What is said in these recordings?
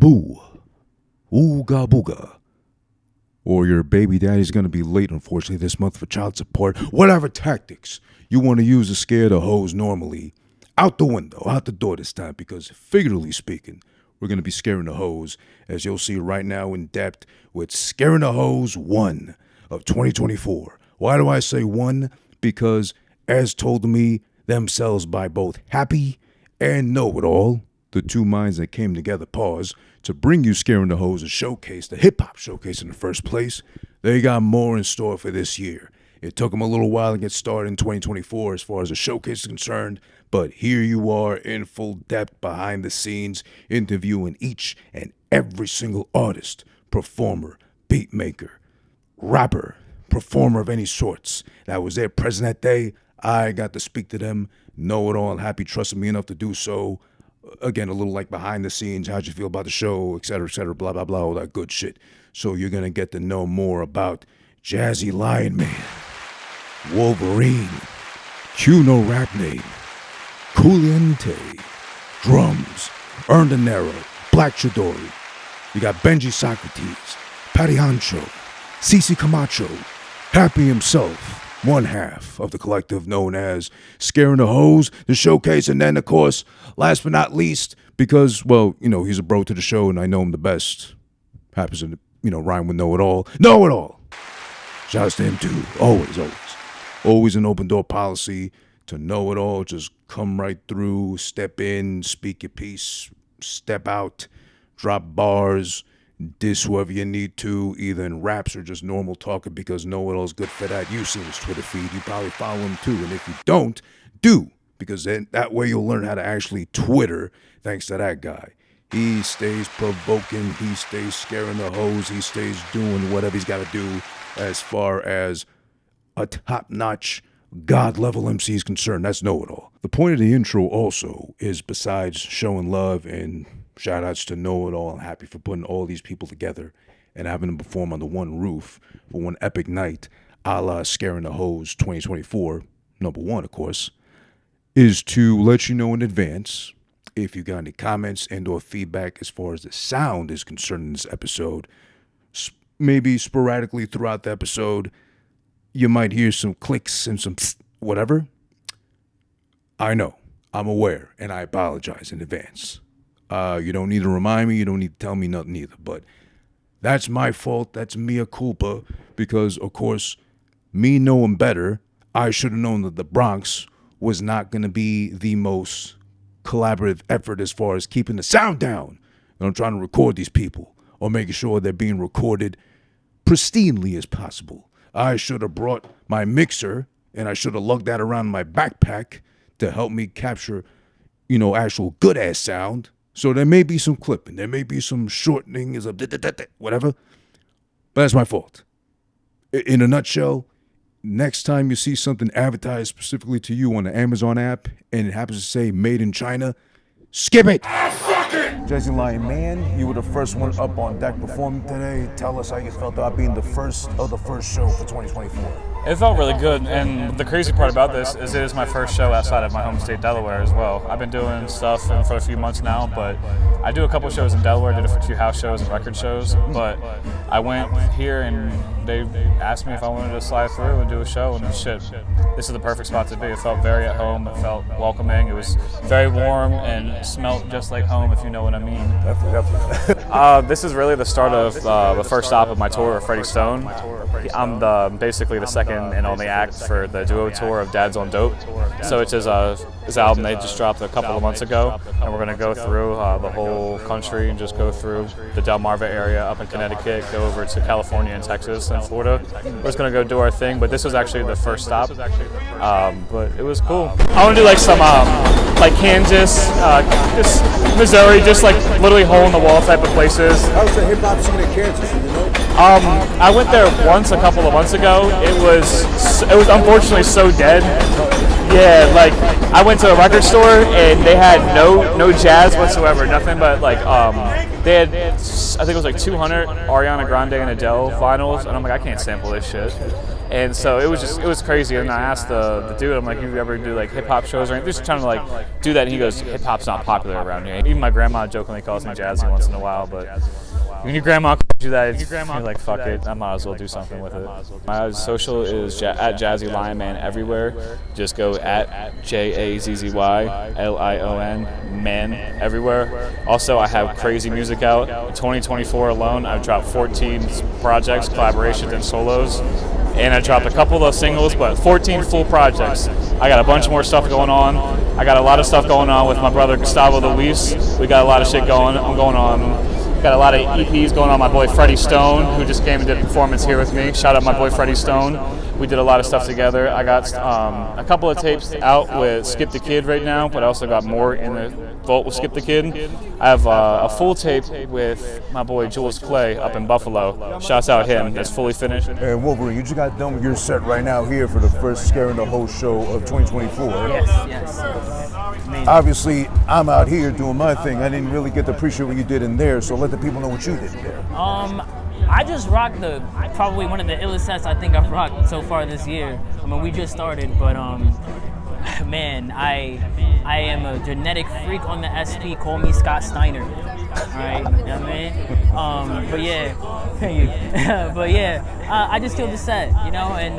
boo, ooga booga, or your baby daddy's going to be late, unfortunately, this month for child support. Whatever tactics you want to use to scare the hoes normally, out the window, out the door this time, because figuratively speaking, we're going to be scaring the hoes, as you'll see right now in depth with Scaring the Hoes 1 of 2024. Why do I say 1? Because, as told to me themselves by both Happy and KnowItAll, the two minds that came together, to bring you Scaring the Hoes, a showcase, the hip-hop showcase in the first place, they got more in store for this year. It took them a little while to get started in 2024 as far as the showcase is concerned, but here you are in full depth behind the scenes, interviewing each and every single artist, performer, beat maker, rapper, performer of any sorts that was there present that day. I got to speak to them. KnowItAll Happy trusted me enough to do so. Again, a little like behind the scenes, how'd you feel about the show, et cetera, blah, blah, blah, all that good shit. So you're going to get to know more about Jazzy Lion Man, Wulverine, No Rap Name, KKooliente, Drums, Dinero, BlaQ Chidori. You got Benji Socrates, Honcho, Cece Camacho, Happy himself, one half of the collective known as Scaring the Hoes, the showcase, and then, of course, last but not least, because, well, you know, he's a bro to the show and I know him the best, happens to, you know, rhyme with KnowItAll. KnowItAll! Shouts to him, too. Always an open door policy to KnowItAll. Just come right through, step in, speak your piece, step out, drop bars, diss whoever you need to, either in raps or just normal talking, because KnowItAll's good for that. You've seen his Twitter feed. You probably follow him too. And if you don't, do, because then that way you'll learn how to actually Twitter thanks to that guy. He stays provoking. He stays scaring the hoes. He stays doing whatever he's got to do as far as a top-notch God-level MC is concerned. That's KnowItAll. The point of the intro also is, besides showing love and shout-outs to KnowItAll and Happy for putting all these people together and having them perform under one roof for one epic night, a la Scaring the Hoes 2024, number 1, of course, is to let you know in advance if you got any comments and or feedback as far as the sound is concerned in this episode. Maybe sporadically throughout the episode, you might hear some clicks and some whatever. I know. I'm aware, and I apologize in advance. You don't need to remind me. You don't need to tell me nothing either. But that's my fault. That's mea culpa. Because, of course, me knowing better, I should have known that the Bronx was not going to be the most collaborative effort as far as keeping the sound down. And I'm trying to record these people or making sure they're being recorded pristinely as possible. I should have brought my mixer and I should have lugged that around in my backpack to help me capture, you know, actual good-ass sound. So there may be some clipping. There may be some shortening, whatever. But that's my fault. In a nutshell, next time you see something advertised specifically to you on the Amazon app and it happens to say made in China, skip it. Jazzy Lion Man, you were the first one up on deck performing today. Tell us how you felt about being the first of the first show for 2024. It felt really good, and the crazy part about this is it is my first show outside of my home state, Delaware, as well. I've been doing stuff for a few months now, but I do a couple shows in Delaware, did a few house shows and record shows, but I went here and they asked me if I wanted to slide through and do a show, and shit, this is the perfect spot to be. It felt very at home, it felt welcoming, it was very warm and smelled just like home, if you know what I mean. Definitely. This is really the start of the first stop of my tour with Freddie Stone. I'm basically the second and only act for the duo tour of Dad's on Dope. So it's his album they just dropped a couple of months ago, and we're going to go through the whole country and just go through the Delmarva area up in Connecticut, go over to California and Texas and Florida. We're just going to go do our thing, but this was actually the first stop, but it was cool. I want to do like some like Kansas, just Missouri, just like literally hole-in-the-wall type of places. How's the hip-hop scene in Kansas, you know? I went there once a couple of months ago. It was unfortunately so dead Yeah, like I went to a record store and they had no jazz whatsoever, nothing but like they had, I think it was like 200 Ariana Grande and Adele vinyls, and I'm like, I can't sample this shit. And so it was crazy. And I asked the dude, I'm like, you ever do like hip hop shows or anything? Just trying to like do that. And he goes, hip hop's not popular around here. Even my grandma jokingly calls me Jazzy once in a while, but when your grandma calls you that, you're like, fuck it, I might as well do something with it. My social is at Jazzy Lion Man everywhere. Just go at JAZZY LION man everywhere. Also, I have crazy music out. In 2024 alone, I've dropped 14 projects, collaborations, and solos. And I dropped a couple of singles, but 14 full projects. I got a bunch more stuff going on. I got a lot of stuff going on with my brother Gustavo the Luis. We got a lot of shit going. I'm going on. Got a lot of EPs going on. My boy Freddie Stone, who just came and did a performance here with me. Shout out my boy Freddie Stone. We did a lot of stuff together. I got a couple of tapes out with Skip the Kid right now, but I also got more in the vault with Skip the Kid. I have a full tape with my boy Jules Clay up in Buffalo. Shouts out him. That's fully finished. And Wulverine, you just got done with your set right now here for the first Scaring the Host show of 2024. Yes. Amazing. Obviously, I'm out here doing my thing. I didn't really get to appreciate what you did in there, so let the people know what you did there. I just rocked probably one of the illest sets I think I've rocked so far this year. I mean, we just started, but man, I am a genetic freak on the SP. Call me Scott Steiner. All right, you know what I mean? But yeah, I just killed the set, you know, and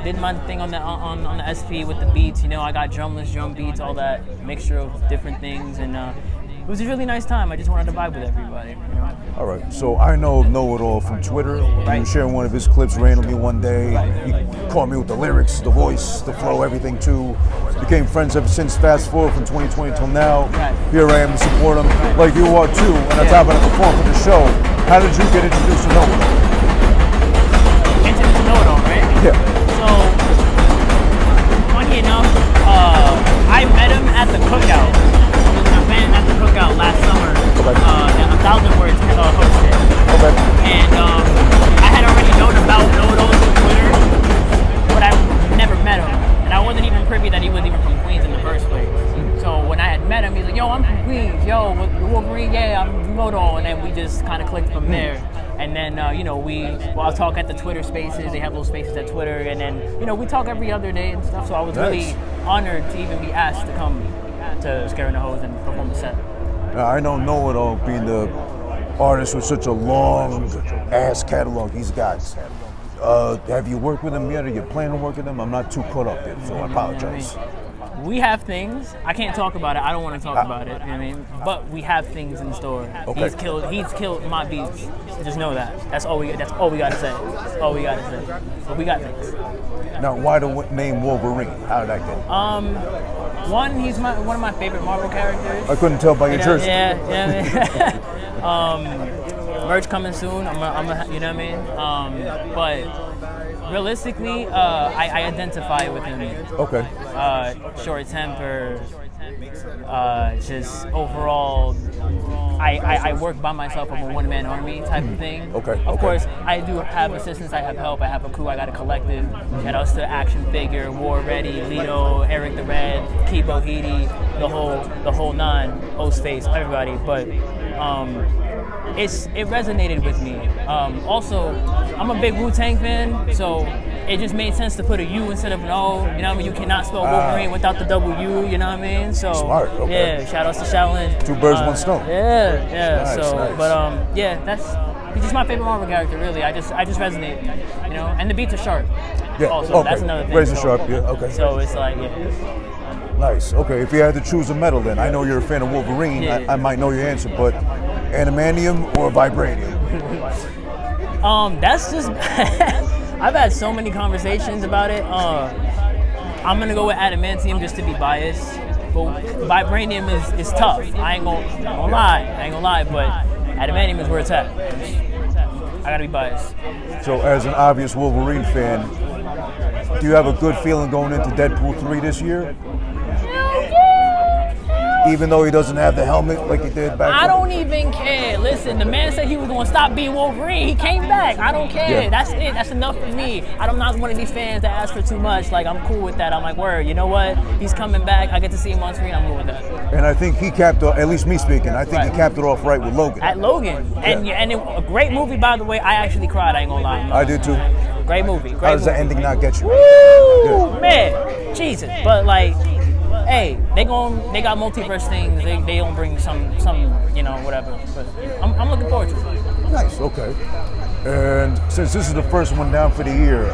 did my thing on the SP with the beats. You know, I got drumless, drum beats, all that mixture of different things, and it was a really nice time. I just wanted to vibe with everybody, you know? All right, so I know KnowItAll from Twitter. Right. You were sharing one of his clips randomly one day. You caught me with the lyrics, the voice, the flow, everything too. Became friends ever since. Fast forward from 2020 till now. Right. Here I am to support him, like you are too. And on top of that, perform for the show. How did you get introduced to KnowItAll? Introduced to KnowItAll, right? Yeah. So, funny enough, I met him at the cookout. There was an event at the cookout last summer. Okay. That 1,000 Words hosted. Okay. And I had already known about KnowItAll through Twitter, but I never met him. And I wasn't even privy that he was even from Queens in the first place. So when I had met him, he's like, yo, I'm from Queens. Yo, Wulverine, yeah, I'm KnowItAll. And then we just kind of clicked from there. And then, you know, I'll talk at the Twitter spaces. They have little spaces at Twitter. And then, you know, we talk every other day and stuff. So I was really honored to even be asked to come to Scaring the Hoes and perform the set. Now, I know KnowItAll being the artist with such a long ass catalog he's got. Have you worked with him yet? Are you planning to work with him? I'm not too caught up yet, so I apologize. We have things. I can't talk about it. I don't want to talk about it. You know what I mean? But we have things in store. Okay. He's killed my beats. Just know that. That's all we gotta say. That's all we gotta say. But we got things. Now, why the name Wulverine? How did that get? One, he's one of my favorite Marvel characters. I couldn't tell by your jersey. Yeah. Merch coming soon. I'm you know what I mean? But realistically, I identify with him. Okay. Short temper, just overall, I work by myself. I'm a one-man army type of thing. Okay. Of course, I do have assistance, I have help, I have a crew, I got a collective. Shout outs to Action Figure, War Ready, Lido, Eric the Red, Kibo Hidi, the whole nine, Ghostface, everybody. But it resonated with me. Also, I'm a big Wu-Tang fan, so it just made sense to put a U instead of an O. You know what I mean? You cannot spell Wolverine without the double U. You know what I mean? So smart. Okay. Yeah. Shout outs to Shaolin. Two birds, one stone. Yeah. Nice, So, nice. but he's just my favorite Marvel character. Really, I just resonate. You know, and the beats are sharp. Yeah. Also, okay. that's another thing. Razor sharp. Yeah. Okay. So it's like, yeah. Nice. Okay. If you had to choose a metal, then I know you're a fan of Wolverine. Yeah. I might know your answer, but adamantium or vibranium? That's just. I've had so many conversations about it. I'm gonna go with adamantium just to be biased, but vibranium is tough. I ain't gonna lie, but adamantium is where it's at. I gotta be biased. So, as an obvious Wolverine fan, do you have a good feeling going into Deadpool 3 this year? Even though he doesn't have the helmet like he did back then? I don't even care. Listen. listen, the man said he was gonna stop being Wolverine. He came back. I don't care. Yeah. That's it. That's enough for me. I'm not one of these fans that ask for too much. Like, I'm cool with that. I'm like, word. You know what? He's coming back. I get to see him on screen. I'm cool with that. And I think he capped off, at least me speaking, I think Right. he capped it off right with Logan. At Logan, and a great movie, by the way. I actually cried. I ain't gonna lie. I did too. Great movie. Great How does the movie. ending not get you? Woo, man, Jesus. But like, hey, they got multiverse things. They don't bring some whatever. But I'm looking forward to it. Nice, okay. And since this is the first one down for the year,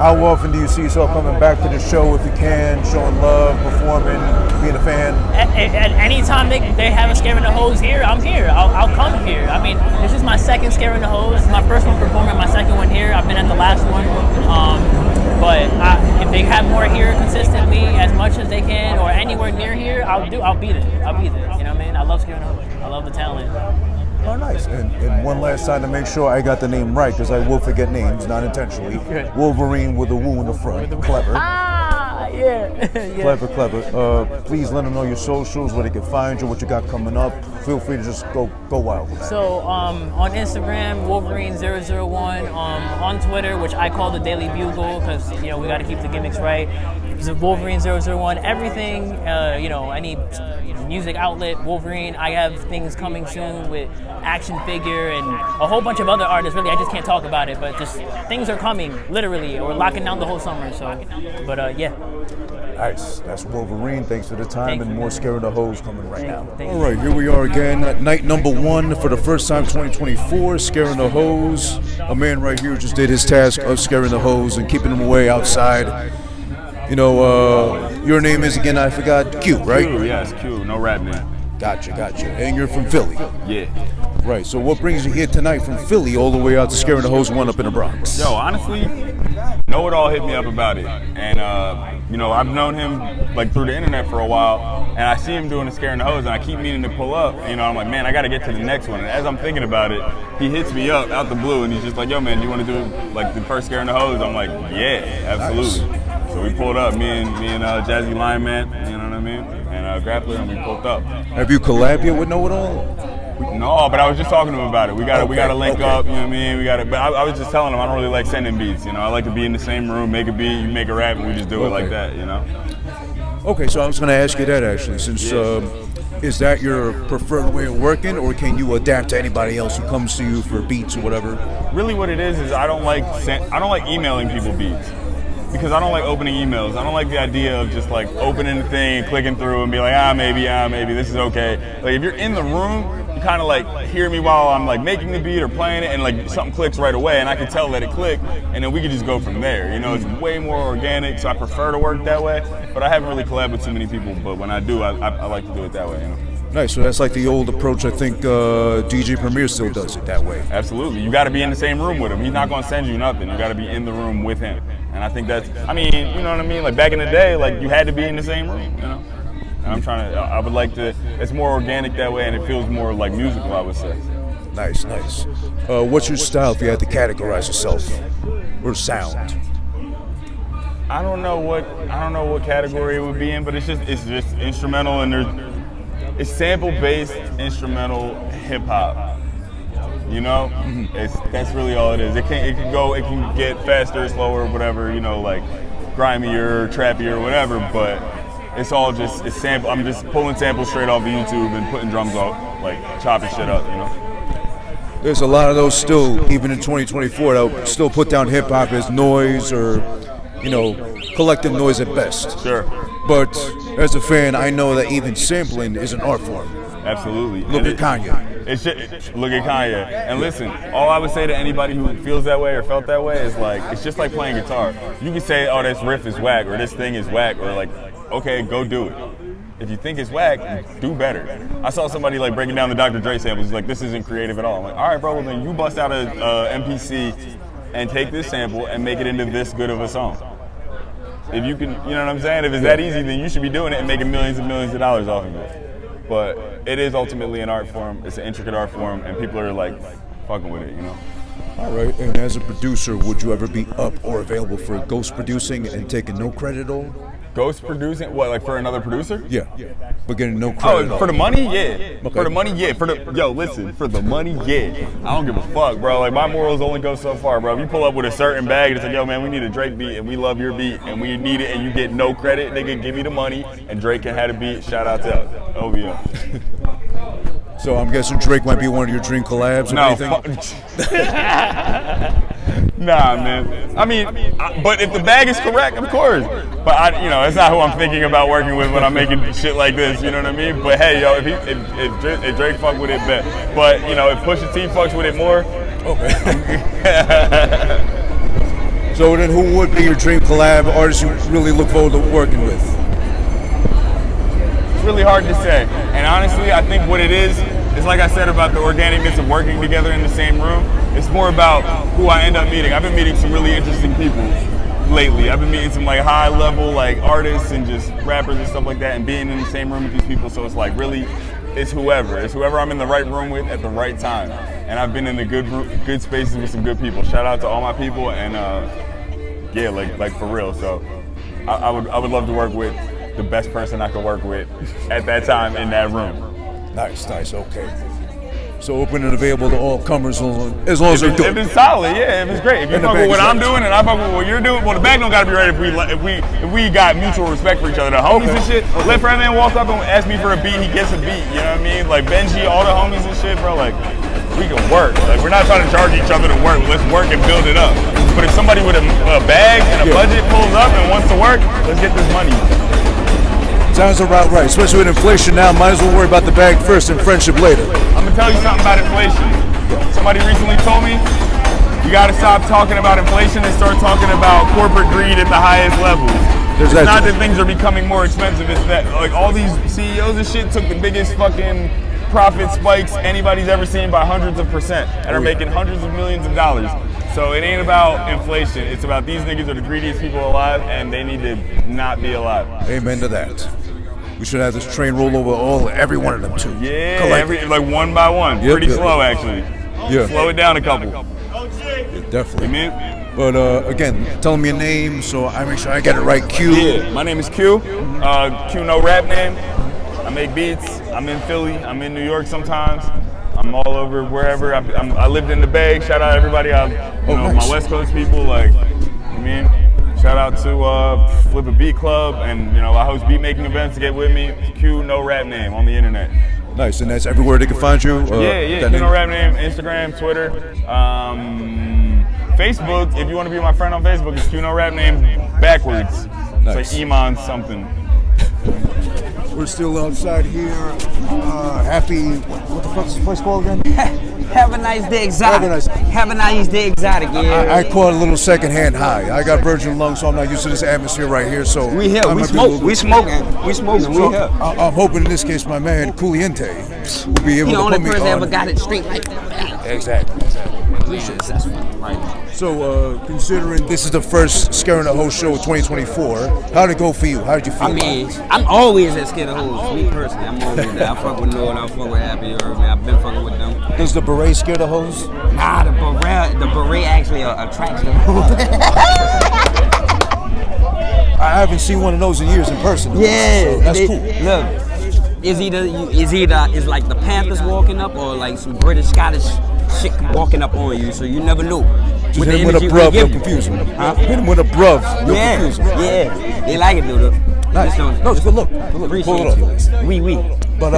how often do you see yourself coming back to the show if you can, showing love, performing, being a fan? At any time they have a Scaring the Hose here, I'm here. I'll come here. I mean, this is my second Scaring the Hose. This is my first one performing, my second one here. I've been at the last one. But if they have more here consistently, as much as they can, or anywhere near here, I'll be there. You know what I mean? I love Scaring the Hose. I love the talent. Oh, nice. And one last time to make sure I got the name right, because I will forget names, not intentionally. Good. Wolverine with a woo in the front. Clever. Ah, yeah. Yeah. Clever. Please let them know your socials, where they can find you, what you got coming up. Feel free to just go wild with that. So on Instagram, Wolverine001. On Twitter, which I call the Daily Bugle, because we got to keep the gimmicks right. It's Wolverine001. Everything, any music outlet, Wolverine. I have things coming soon with action figure and a whole bunch of other artists. Really, I just can't talk about it, but just things are coming, literally. We're locking down the whole summer. So, but yeah. Nice. That's Wolverine. Thanks for the time, and more Scaring the Hose coming right now. All right, here we are again, night number 1 for the first time 2024, Scaring the Hose. A man right here just did his task of scaring the hose and keeping them away outside. Your name is, again, I forgot, Q, right? Q, yes, Q, no rap name. Gotcha. And you're from Philly. Yeah. Right, so what brings you here tonight from Philly all the way out to Scaring the Hose 1 up in the Bronx? Yo, honestly, KnowItAll hit me up about it. And, I've known him, like, through the internet for a while, and I see him doing the Scaring the Hose, and I keep meaning to pull up. I'm like, man, I got to get to the next one. And as I'm thinking about it, he hits me up out the blue, and he's just like, yo, man, do you want to do, like, the first Scaring the Hose? I'm like, yeah, absolutely. Nice. So we pulled up, me and Jazzy Lion Man, you know what I mean? And Grappler, and we pulled up. Have you collabed yet with KnowItAll? No, but I was just talking to him about it. We got to link up, you know what I mean? But I was just telling him I don't really like sending beats, I like to be in the same room, make a beat, you make a rap, and we just do it like that, Okay, so I was going to ask you that actually, since is that your preferred way of working, or can you adapt to anybody else who comes to you for beats or whatever? Really, what it is I don't like emailing people beats. Because I don't like opening emails. I don't like the idea of just like opening the thing and clicking through and be like, maybe, this is okay. Like if you're in the room, you kind of like hear me while I'm like making the beat or playing it, and like something clicks right away, and I can tell that it clicked, and then we can just go from there. It's way more organic, so I prefer to work that way. But I haven't really collabed with too many people. But when I do, I like to do it that way. Nice. So that's like the old approach. I think DJ Premier still does it that way. Absolutely. You got to be in the same room with him. He's not going to send you nothing. You got to be in the room with him. And I think that's, you know what I mean? Like back in the day, like you had to be in the same room, And I would like to, it's more organic that way, and it feels more like musical, I would say. Nice. What's your style if you had to categorize yourself? Or sound? I don't know what category it would be in, but it's just instrumental, and it's sample-based instrumental hip-hop. That's really all it is. It can get faster, slower, whatever, like grimier, trappier, whatever, but it's all it's sample. I'm just pulling samples straight off of YouTube and putting drums off, like chopping shit up, There's a lot of those still, even in 2024, that still put down hip hop as noise or, collective noise at best. Sure. But as a fan, I know that even sampling is an art form. Absolutely. Look at Kanye. Look at Kanye. And listen, all I would say to anybody who feels that way or felt that way is like, it's just like playing guitar. You can say, oh, this riff is whack, or this thing is whack, or like, okay, go do it. If you think it's whack, do better. I saw somebody like breaking down the Dr. Dre samples. He's like, this isn't creative at all. I'm like, all right, bro, well then you bust out a MPC and take this sample and make it into this good of a song. If you can, you know what I'm saying? If it's that easy, then you should be doing it and making millions and millions of dollars off of it. But it is ultimately an art form. It's an intricate art form, and people are like fucking with it, All right, and as a producer, would you ever be up or available for ghost producing and taking no credit at all? Ghost producing? What, like for another producer? Yeah. But getting no credit. Oh, for the money? Yeah. Okay. For the money, yeah. Listen, for the money, yeah. I don't give a fuck, bro. Like, my morals only go so far, bro. If you pull up with a certain bag and it's like, yo, man, we need a Drake beat and we love your beat and we need it and you get no credit, nigga, give me the money and Drake can have the beat. Shout out to OVO. So I'm guessing Drake might be one of your dream collabs or anything? Nah, man. I mean, but if the bag is correct, of course. But that's not who I'm thinking about working with when I'm making shit like this. You know what I mean? But hey, yo, if Drake fuck with it, bet. But if Pusha T fucks with it more, okay. So then, who would be your dream collab artist you really look forward to working with? It's really hard to say. And honestly, I think what it is like I said about the organicness of working together in the same room. It's more about who I end up meeting. I've been meeting some really interesting people lately. I've been meeting some like high level like artists and just rappers and stuff like that and being in the same room with these people. So it's like really, it's whoever I'm in the right room with at the right time. And I've been in the good spaces with some good people. Shout out to all my people and yeah, like for real. So I would love to work with the best person I could work with at that time in that room. Nice, okay. So open and available to all comers as long as they're good. If it's solid, yeah, if it's great. If you fuck with what I'm doing and I fuck with what you're doing, well, the bag don't gotta be ready if we got mutual respect for each other. The homies and shit, let Fred Man walk up and ask me for a beat, he gets a beat, you know what I mean? Like Benji, all the homies and shit, bro, like, we can work. Like, we're not trying to charge each other to work, let's work and build it up. But if somebody with a bag and a budget pulls up and wants to work, let's get this money. Sounds about right, especially with inflation now. Might as well worry about the bag first and friendship later. I'm gonna tell you something about inflation. Somebody recently told me, you gotta stop talking about inflation and start talking about corporate greed at the highest levels. It's not that things are becoming more expensive, it's that like all these CEOs and shit took the biggest fucking profit spikes anybody's ever seen by hundreds of percent and are making hundreds of millions of dollars. So it ain't about inflation, it's about these niggas are the greediest people alive and they need to not be alive. Amen to that. We should have this train roll over every one of them too. Yeah, like one by one. Pretty slow actually. Yeah. Slow it down a couple. Yeah, definitely. Amen. But again, tell me your name so I make sure I get it right. Q. Yeah, my name is Q. Q no rap name. I make beats. I'm in Philly. I'm in New York sometimes. I'm all over wherever. I lived in the Bay. Shout out everybody. Nice. My West Coast people. Like, I mean. Shout out to Flip a Beat Club, and I host beat making events. Get with me. Q no rap name on the internet. Nice, and that's everywhere they can find you. Yeah. Q no rap name. Instagram, Twitter, Facebook. If you want to be my friend on Facebook, it's Q no rap name backwards. Nice. It's like Iman something. We're still outside here. Happy. What the fuck is this place called again? Have a nice day, exotic. Have a nice day, exotic. Yeah. I caught a little secondhand high. I got virgin lungs, so I'm not used to this atmosphere right here. So we here. We smoking. We here. I'm hoping in this case, my man Koolientewill be able to put me on. The only person that ever got it straight like that. Exactly. That's right. So, considering this is the first Scaring the Host show of 2024, how did it go for you? How did you feel? I mean, I'm always at Scared the Host. Me personally, I'm always there. I fuck with KnowItAll, I fuck with Happy. I've been fucking with them. Does the beret scare the hoes? Nah, the beret actually attracts the hoes. I haven't seen one of those in years in person. Yeah, so that's cool. Look, it's like the Panthers walking up or like some British Scottish shit walking up on you, so you never know. Just hit him with a bruv, you'll confuse him. Huh? Hit him with a bruv, you'll confuse him. Yeah, they like it, dude. Nice. No, it's good look. Appreciate you. We. But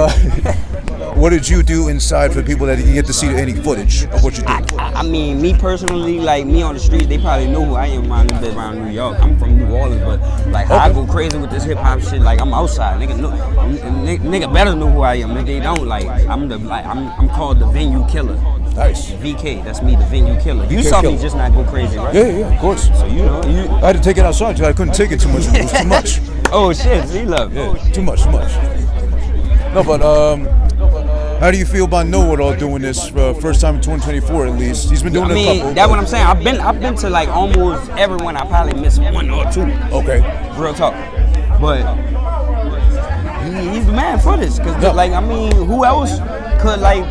what did you do inside for people that didn't get to see any footage of what you did? I mean, me personally, like me on the streets, they probably know who I am around New York. I'm from New Orleans, but like I go crazy with this hip hop shit. Like I'm outside, nigga better know who I am. If they don't, like I'm called the venue killer. Nice. VK, that's me, the venue killer. You saw me just not go crazy, right? Yeah, of course. So I had to take it outside because I couldn't take it too much. It was too much. Oh shit, he love. Yeah, too much. No, but how do you feel about KnowItAll doing this first time in 2024 at least? He's been doing it a couple. That's what I'm saying. I've been to like almost everyone. I probably missed one or two. Okay. Real talk. But he's the man for this. Cause like I mean, who else could like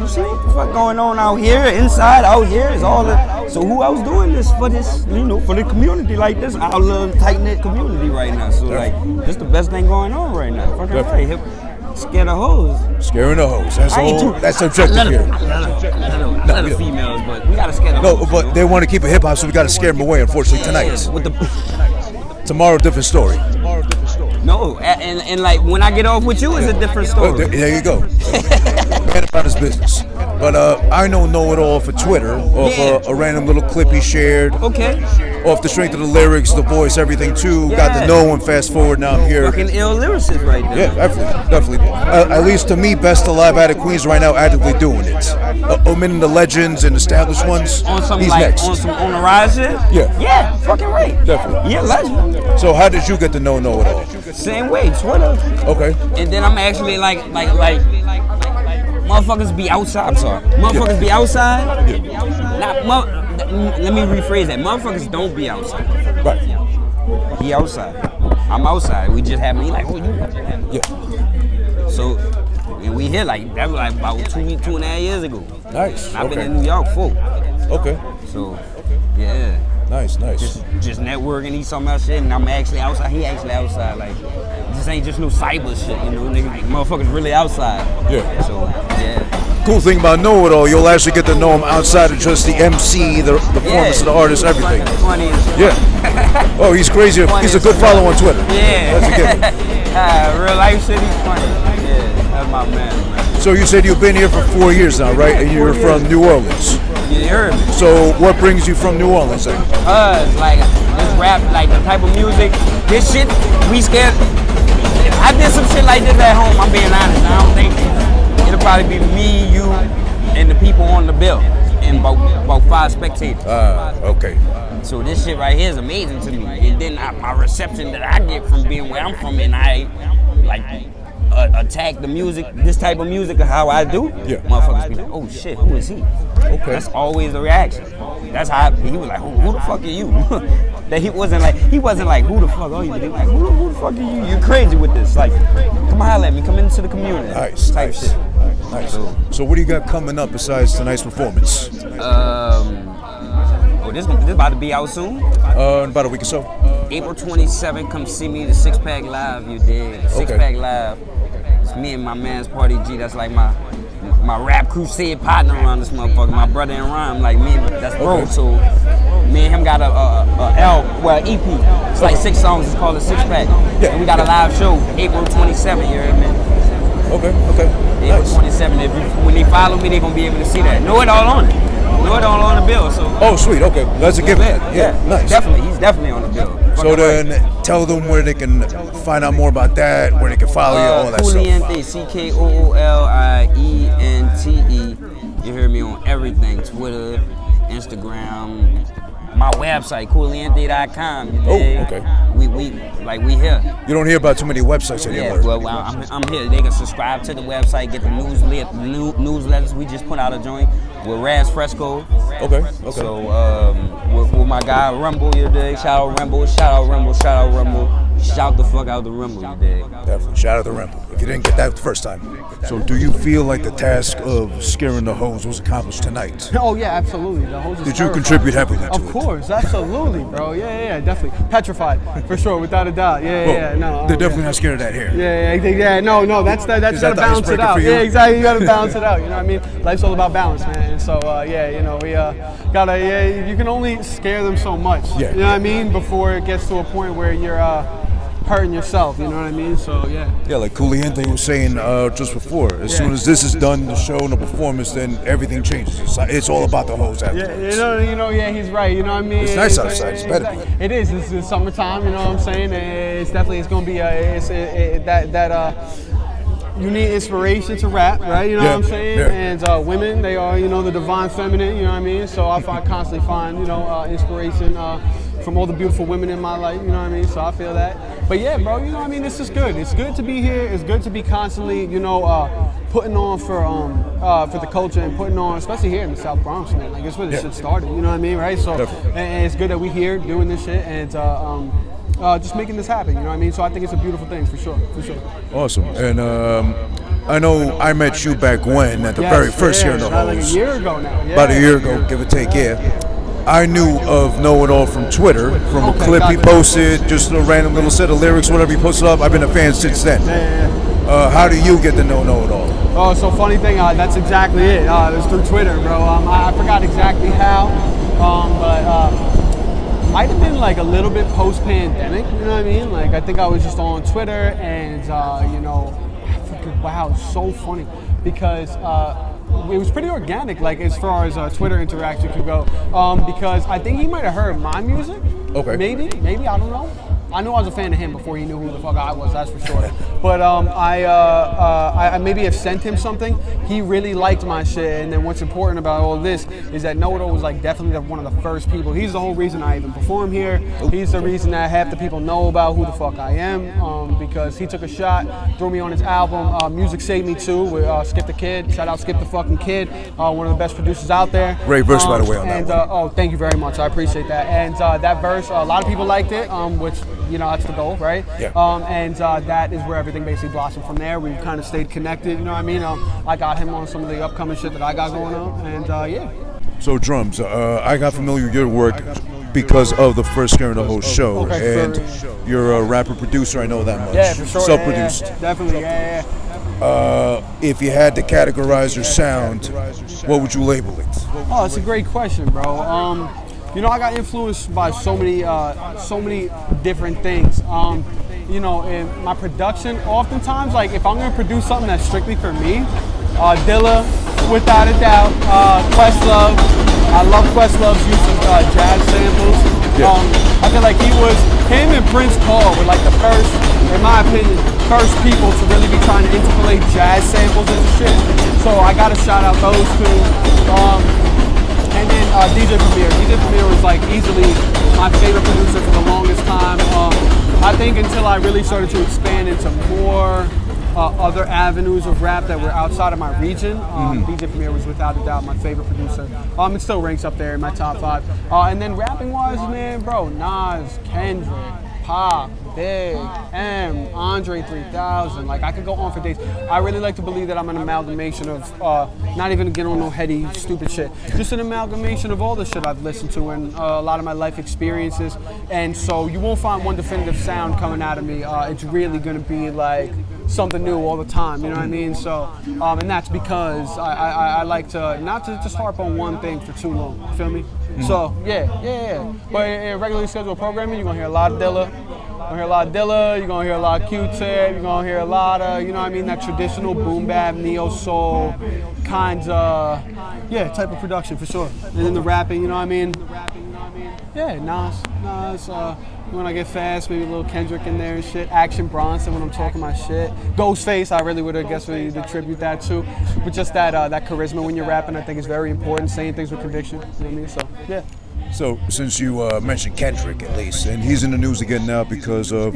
you see what the fuck going on out here, inside, out here, is all the. So who else doing this for this, you know, for the community like this, our little tight-knit community right now. So like, this the best thing going on right now. Fucking right. Scare the hoes. Scaring the hoes. That's all. That's the objective here. I love the females, but we gotta scare the hoes. No, but they want to keep it hip hop, so we gotta scare them away. Unfortunately, tonight. With the Tomorrow, different story. no, and like when I get off with you, it's a different story. There you go. Man about his business. But I know it all for Twitter, off a random little clip he shared. Okay. Off the strength of the lyrics, the voice, everything too. Yeah. Got to know and fast forward. Now I'm here. Fucking ill lyricist right there. Yeah, definitely. At least to me, best alive out of Queens right now, actively doing it. Omitting the legends and established ones. On some he's like next. on the rise shit. Yeah. Yeah, fucking right. Definitely. Yeah, legend. So how did you get to know it all? Same way, Twitter. Okay. And then I'm actually like motherfuckers be outside. I'm sorry. Motherfuckers be outside. Let me rephrase that. Motherfuckers don't be outside. Right. He outside. I'm outside. We just happen to be like, oh, you. Yeah. So, and we here like, that was like about 2.5 years ago. Nice. I've been in New York for. Okay. So, yeah. Nice. Just networking, he talking about shit, and I'm actually outside. He actually outside. Like, this ain't just no cyber shit, you know, nigga. Like, motherfuckers really outside. Yeah. So, yeah. Cool thing about Know It All, you'll actually get to know him outside of just the MC, the performance of the artist, everything. Funny as fuck. Yeah. Oh, he's crazy. He's a good follow on Twitter. Yeah. That's a given. Real life shit, he's funny. Yeah, that's my man. So you said you've been here for 4 years now, right? And you're from New Orleans. You heard me. So what brings you from New Orleans then? Like this rap, like the type of music, this shit, we scared. If I did some shit like this at home, I'm being honest. I don't think it'll probably be me, you, and the people on the bill, and about 5 spectators. Okay. So this shit right here is amazing to me. And then my reception that I get from being where I'm from, and I like attack the music, this type of music, how I do. Yeah. Motherfuckers be like, oh shit, who is he? Okay. That's always the reaction. That's how he was like, who the fuck are you? That he wasn't like, who the fuck are you? He was like, who the fuck are you? You're crazy with this. Like, come holler at me, come into the community. Nice. Type shit. Nice. So what do you got coming up besides tonight's performance? This about to be out soon. In about a week or so. April 27th, come see me, the 6-Pack Live, you dig? 6-Pack Live. It's me and my man's Party G. That's like my rap crusade partner around this motherfucker. My brother in rhyme, like me, that's bro. So me and him got a EP. It's like 6 songs. It's called a 6-Pack. Yeah. And we got a live show April 27th. You heard me? Okay. April Nice. 27th. When they follow me, they gonna be able to see that. Know it all on it. Know it all on the bill. So. Oh, sweet. Okay. That's a given. Yeah. Nice. Definitely. He's definitely on the bill. So then tell them where they can find out more about that, where they can follow you, all that KooliEnte, CKooliente. You hear me on everything, Twitter, Instagram, my website, KooliEnte.com. Oh, okay. We here. You don't hear about too many websites anymore. Yeah, well, I'm here. They can subscribe to the website, get the newsletters. We just put out a joint with Raz Fresco. Okay. So with my guy Rumble, you dig? Shout out Rumble. Shout the fuck out the Rumble, you dig? Definitely. Shout out to Rumble. If you didn't get that the first time. So do you feel like the task of scaring the hoes was accomplished tonight? Oh yeah, absolutely. The hoes is Did you terrified. contribute heavily to it? Of course, absolutely, bro. Yeah, definitely. Petrified, for sure, without a doubt. Yeah, no. They're definitely not scared of that hair. Yeah, no, that's that gotta the balance it icebreaker out. for you? Yeah, exactly, you gotta balance it out, you know what I mean? Life's all about balance, man. So, we gotta, you can only scare them so much, Yeah. you know what I mean? Before it gets to a point where you're hurting yourself, you know what I mean? So, yeah. Yeah, like KooliEnte was saying just before, as soon as this is done, the show and the performance, then everything changes. It's all about the hoes afterwards. Yeah, he's right, you know what I mean? It's nice outside, it's better. It is, it's summertime, you know what I'm saying? It's gonna be, you need inspiration to rap, right? You know what I'm saying? Yeah. And women, they are, the divine feminine, you know what I mean? So I constantly find, inspiration from all the beautiful women in my life, you know what I mean? So I feel that. But yeah, bro, you know what I mean? This is good. It's good to be here. It's good to be constantly, putting on for the culture and putting on, especially here in the South Bronx, man. Like, it's where this shit started, you know what I mean, right? So, and it's good that we're here doing this shit and just making this happen, you know what I mean? So I think it's a beautiful thing, for sure. Awesome. And I know I met you back when at the very first year in the like a Hose. year ago now. Yeah. About a year ago, give or take, yeah. I knew of KnowItAll from Twitter, from a clip he posted, just a random little set of lyrics, whatever he posted up. I've been a fan since then. How do you get to know KnowItAll? Oh, so funny thing, that's exactly it. It was through Twitter, bro. I forgot exactly how, but might have been like a little bit post-pandemic, you know what I mean? Like, I think I was just on Twitter and, you know, wow, it's so funny because it was pretty organic, like as far as Twitter interaction could go, because I think he might have heard my music. Okay. Maybe, I don't know. I knew I was a fan of him before he knew who the fuck I was, that's for sure. But I maybe have sent him something. He really liked my shit, and then what's important about all this is that KnowItAll was like definitely one of the first people. He's the whole reason I even perform here. He's the reason that half the people know about who the fuck I am, because he took a shot, threw me on his album. Music Saved Me Too with Skip the Kid. Shout out Skip the fucking Kid, one of the best producers out there. Great verse, by the way, on that one. Oh, thank you very much. I appreciate that. And that verse, a lot of people liked it, which, you know, that's the goal, right? Yeah. And that is where everything basically blossomed from there. We've kind of stayed connected, you know what I mean? I got him on some of the upcoming shit that I got going on, and yeah. So drums, I got familiar with your work because of the first Scare in the Whole show, and you're a rapper producer. I know that much. Yeah, for sure. Self-produced. Yeah, definitely. If you had to categorize your sound, what would you label it? Oh, it's a great question, bro. You know, I got influenced by so many different things. You know, in my production, oftentimes, like if I'm gonna produce something that's strictly for me, Dilla, without a doubt, Questlove. I love Questlove's use of jazz samples. I feel like him and Prince Paul were like the first, in my opinion, first people to really be trying to interpolate jazz samples into shit. So I gotta shout out those two. And then DJ Premier. DJ Premier was like easily my favorite producer for the longest time. I think until I really started to expand into more other avenues of rap that were outside of my region, DJ Premier was without a doubt my favorite producer. It still ranks up there in my top 5. And then rapping wise, man, bro, Nas, Kendrick, Pop, Big, M, Andre 3000. Like, I could go on for days. I really like to believe that I'm an amalgamation of, not even to get on no heady, stupid shit, just an amalgamation of all the shit I've listened to and a lot of my life experiences. And so you won't find one definitive sound coming out of me. It's really going to be like something new all the time, you know what I mean? So, and that's because I like to not to just harp on one thing for too long, you feel me? So, yeah. But in regularly scheduled programming, you're going to hear a lot of Dilla. You're going to hear a lot of Q-Tip. You're going to hear a lot of, you know what I mean, that traditional boom bap, neo-soul kinds of, type of production for sure. And then the rapping, you know what I mean? Yeah, Nas. When I get fast, maybe a little Kendrick in there and shit. Action Bronson when I'm talking my shit. Ghostface, I really would have guessed really attribute that to. But just that charisma when you're rapping, I think is very important. Saying things with conviction, you know what I mean? So, yeah. So, since you mentioned Kendrick at least, and he's in the news again now because of,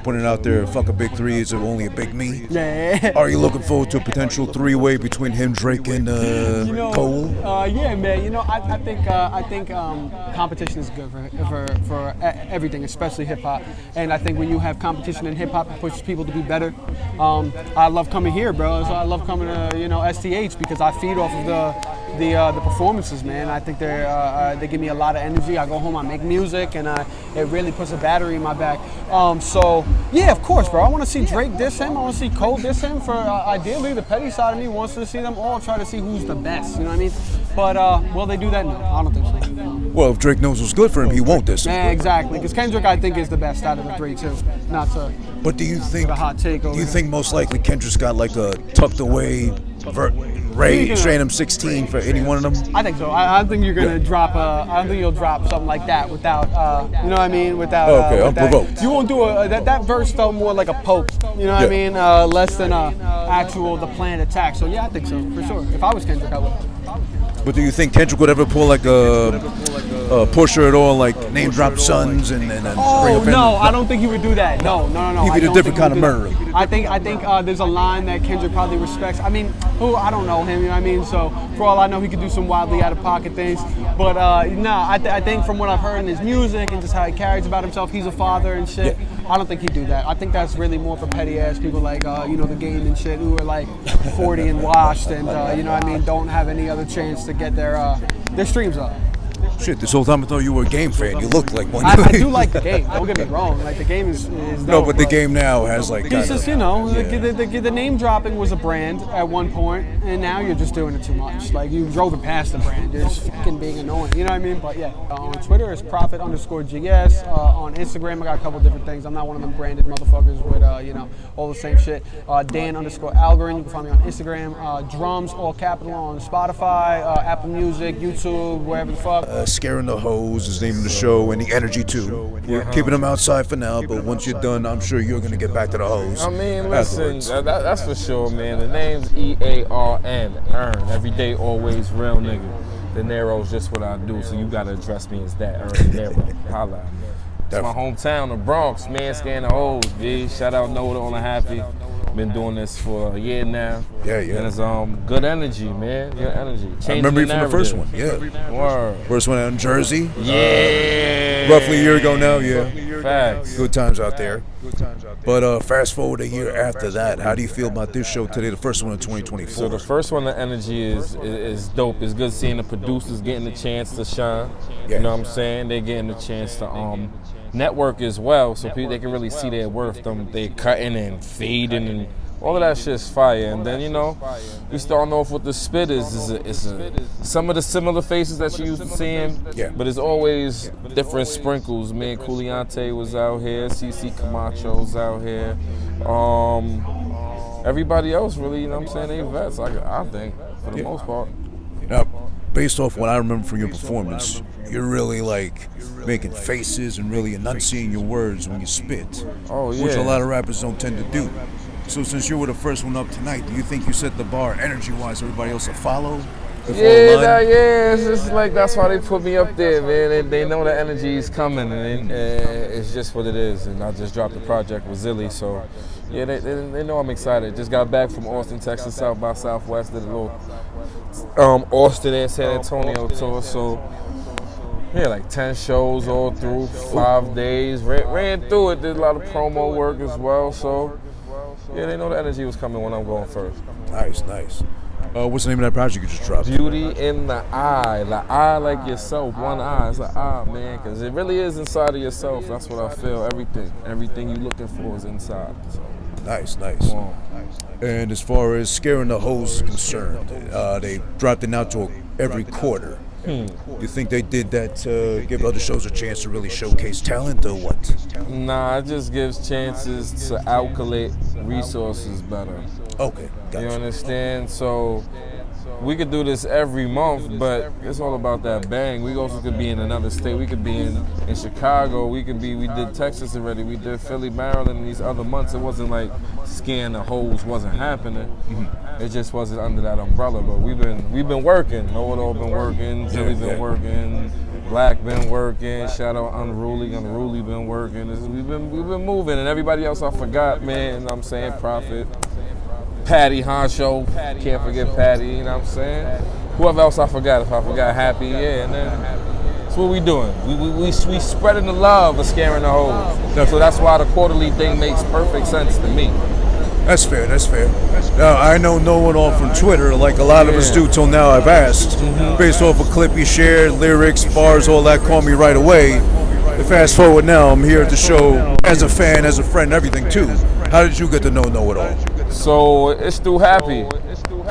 putting out there, fuck a big three, is only a big me. Yeah. Are you looking forward to a potential three-way between him, Drake, and Cole? Yeah, man. You know, I think competition is good for everything, especially hip-hop. And I think when you have competition in hip-hop, it pushes people to be better. I love coming here, bro. So I love coming to, STH because I feed off of the performances, man. I think they give me a lot of energy. I go home, I make music, and it really puts a battery in my back. So yeah, of course, bro. I want to see Drake diss him. I want to see Cole diss him. For ideally, the petty side of me wants to see them all try to see who's the best. You know what I mean? But will they do that? No, I don't think so. Well, if Drake knows what's good for him, he won't diss him. Yeah, exactly. Because Kendrick, I think, is the best out of the three too. Not to. But do you think? A hot take over. Do you think most likely Kendrick's got like a tucked away Ray straight him 16 for any one of them? I think so. I think you're gonna drop. I don't think you'll drop something like that without. You know what I mean? Without. Okay, I'm provoked. You won't do that verse felt more like a poke. You know what I mean? Less than the planned attack. So yeah, I think so for sure. If I was Kendrick, I would. But do you think Kendrick would ever pull like a push her at all, like name drop sons and bring a family? No, I don't think he would do that. No. He'd be a different kind of murderer. I think there's a line that Kendrick probably respects. I mean, I don't know him, you know what I mean? So for all I know, he could do some wildly out of pocket things. But I think from what I've heard in his music and just how he carries about himself, he's a father and shit. Yeah. I don't think he'd do that. I think that's really more for petty ass people like the Game and shit, who are like 40 and washed and you know what I mean, don't have any other chance to get their streams up. Shit, this whole time I thought you were a Game fan. You look like one. I do like the Game. Don't get me wrong. Like the Game is no, but the Game now has like. He's just the name dropping was a brand at one point, and now you're just doing it too much. Like you drove it past the brand. You're just fucking being annoying. You know what I mean? But yeah, on Twitter it's Prophet_GS. On Instagram I got a couple different things. I'm not one of them branded motherfuckers with all the same shit. Dan_Algorin. You can find me on Instagram. Drums all capital on Spotify, Apple Music, YouTube, wherever the fuck. Scaring the Hoes is the name of the show, and the energy too. We're keeping them outside for now, but once you're done, I'm sure you're gonna get back to the hoes. I mean, listen, that's for sure, man. The name's EARN, Earn. Every day, always real nigga. Dinero's just what I do, so you gotta address me as that, Earn Dinero. Holla at me. It's my hometown, the Bronx, man. Scaring the hoes, B. Shout out KnowItAll Happy. Been doing this for a year now. Yeah. And it's good energy, man. Good energy. I remember you from the first one. Yeah. Word. First one out in Jersey. Yeah. Roughly a year ago now. Yeah. Facts. Good times out there. But fast forward a year after that, how do you feel about this show today? The first one in 2024. So the first one, the energy is dope. It's good seeing the producers getting the chance to shine. Yeah. You know what I'm saying? They're getting the chance to network as well, so people they can really see their worth. They cutting and fading and all of that shit's fire. And then we starting off with the spit is some of the similar faces that you used to seeing, but it's always different sprinkles. Man, KooliEnte was out here, Cece Camacho was out here. Everybody else really, you know what I'm saying, they vets, I think, for the most part. Now, based off what I remember from your performance, you're really like making faces and really enunciating your words when you spit. Oh, yeah. Which a lot of rappers don't tend to do. So since you were the first one up tonight, do you think you set the bar energy-wise everybody else will follow? Yeah, it's just like that's why they put me up there, man. They know the energy is coming, and it's just what it is. And I just dropped the project with Zilly, so yeah, they know I'm excited. Just got back from Austin, Texas, South by Southwest, did a little Austin and San Antonio tour, so yeah, like 10 shows all through, 5 days. Ran through it, did a lot of promo work as well, so yeah, they know the energy was coming when I'm going first. Nice. What's the name of that project you just dropped? Beauty in the eye like yourself, one eye. It's an eye, man, because it really is inside of yourself. That's what I feel. Everything you're looking for is inside. So. Nice. And as far as Scaring the Hoes is concerned, they dropped it out to every quarter. You think they did that to give other shows a chance to really showcase talent, or what? Nah, it just gives chances to allocate resources better. Okay, gotcha. You understand? So we could do this every month, but it's all about that bang. We also could be in another state. We could be in Chicago. We did Texas already. We did Philly, Maryland, and these other months. It wasn't like Scaring the Hoes wasn't happening. It just wasn't under that umbrella. But we've been working. KnowItAll been working. Jilly's been working. BlaQ been working. Shout out Unruly been working. We've been moving, and everybody else I forgot, man. You know what I'm saying? Prophet. Patty, Honcho, can't forget Patty, you know what I'm saying? Whoever else I forgot, if I forgot Happy, yeah, and then that's what we doing. We spreading the love of Scaring the Hoes. So that's why the quarterly thing makes perfect sense to me. That's fair. Now, I know KnowItAll from Twitter, like a lot of us do till now I've asked. Based off a clip you shared, lyrics, bars, all that, call me right away. Fast forward now, I'm here at the show as a fan, as a friend, everything too. How did you get to know KnowItAll? So it's through Happy.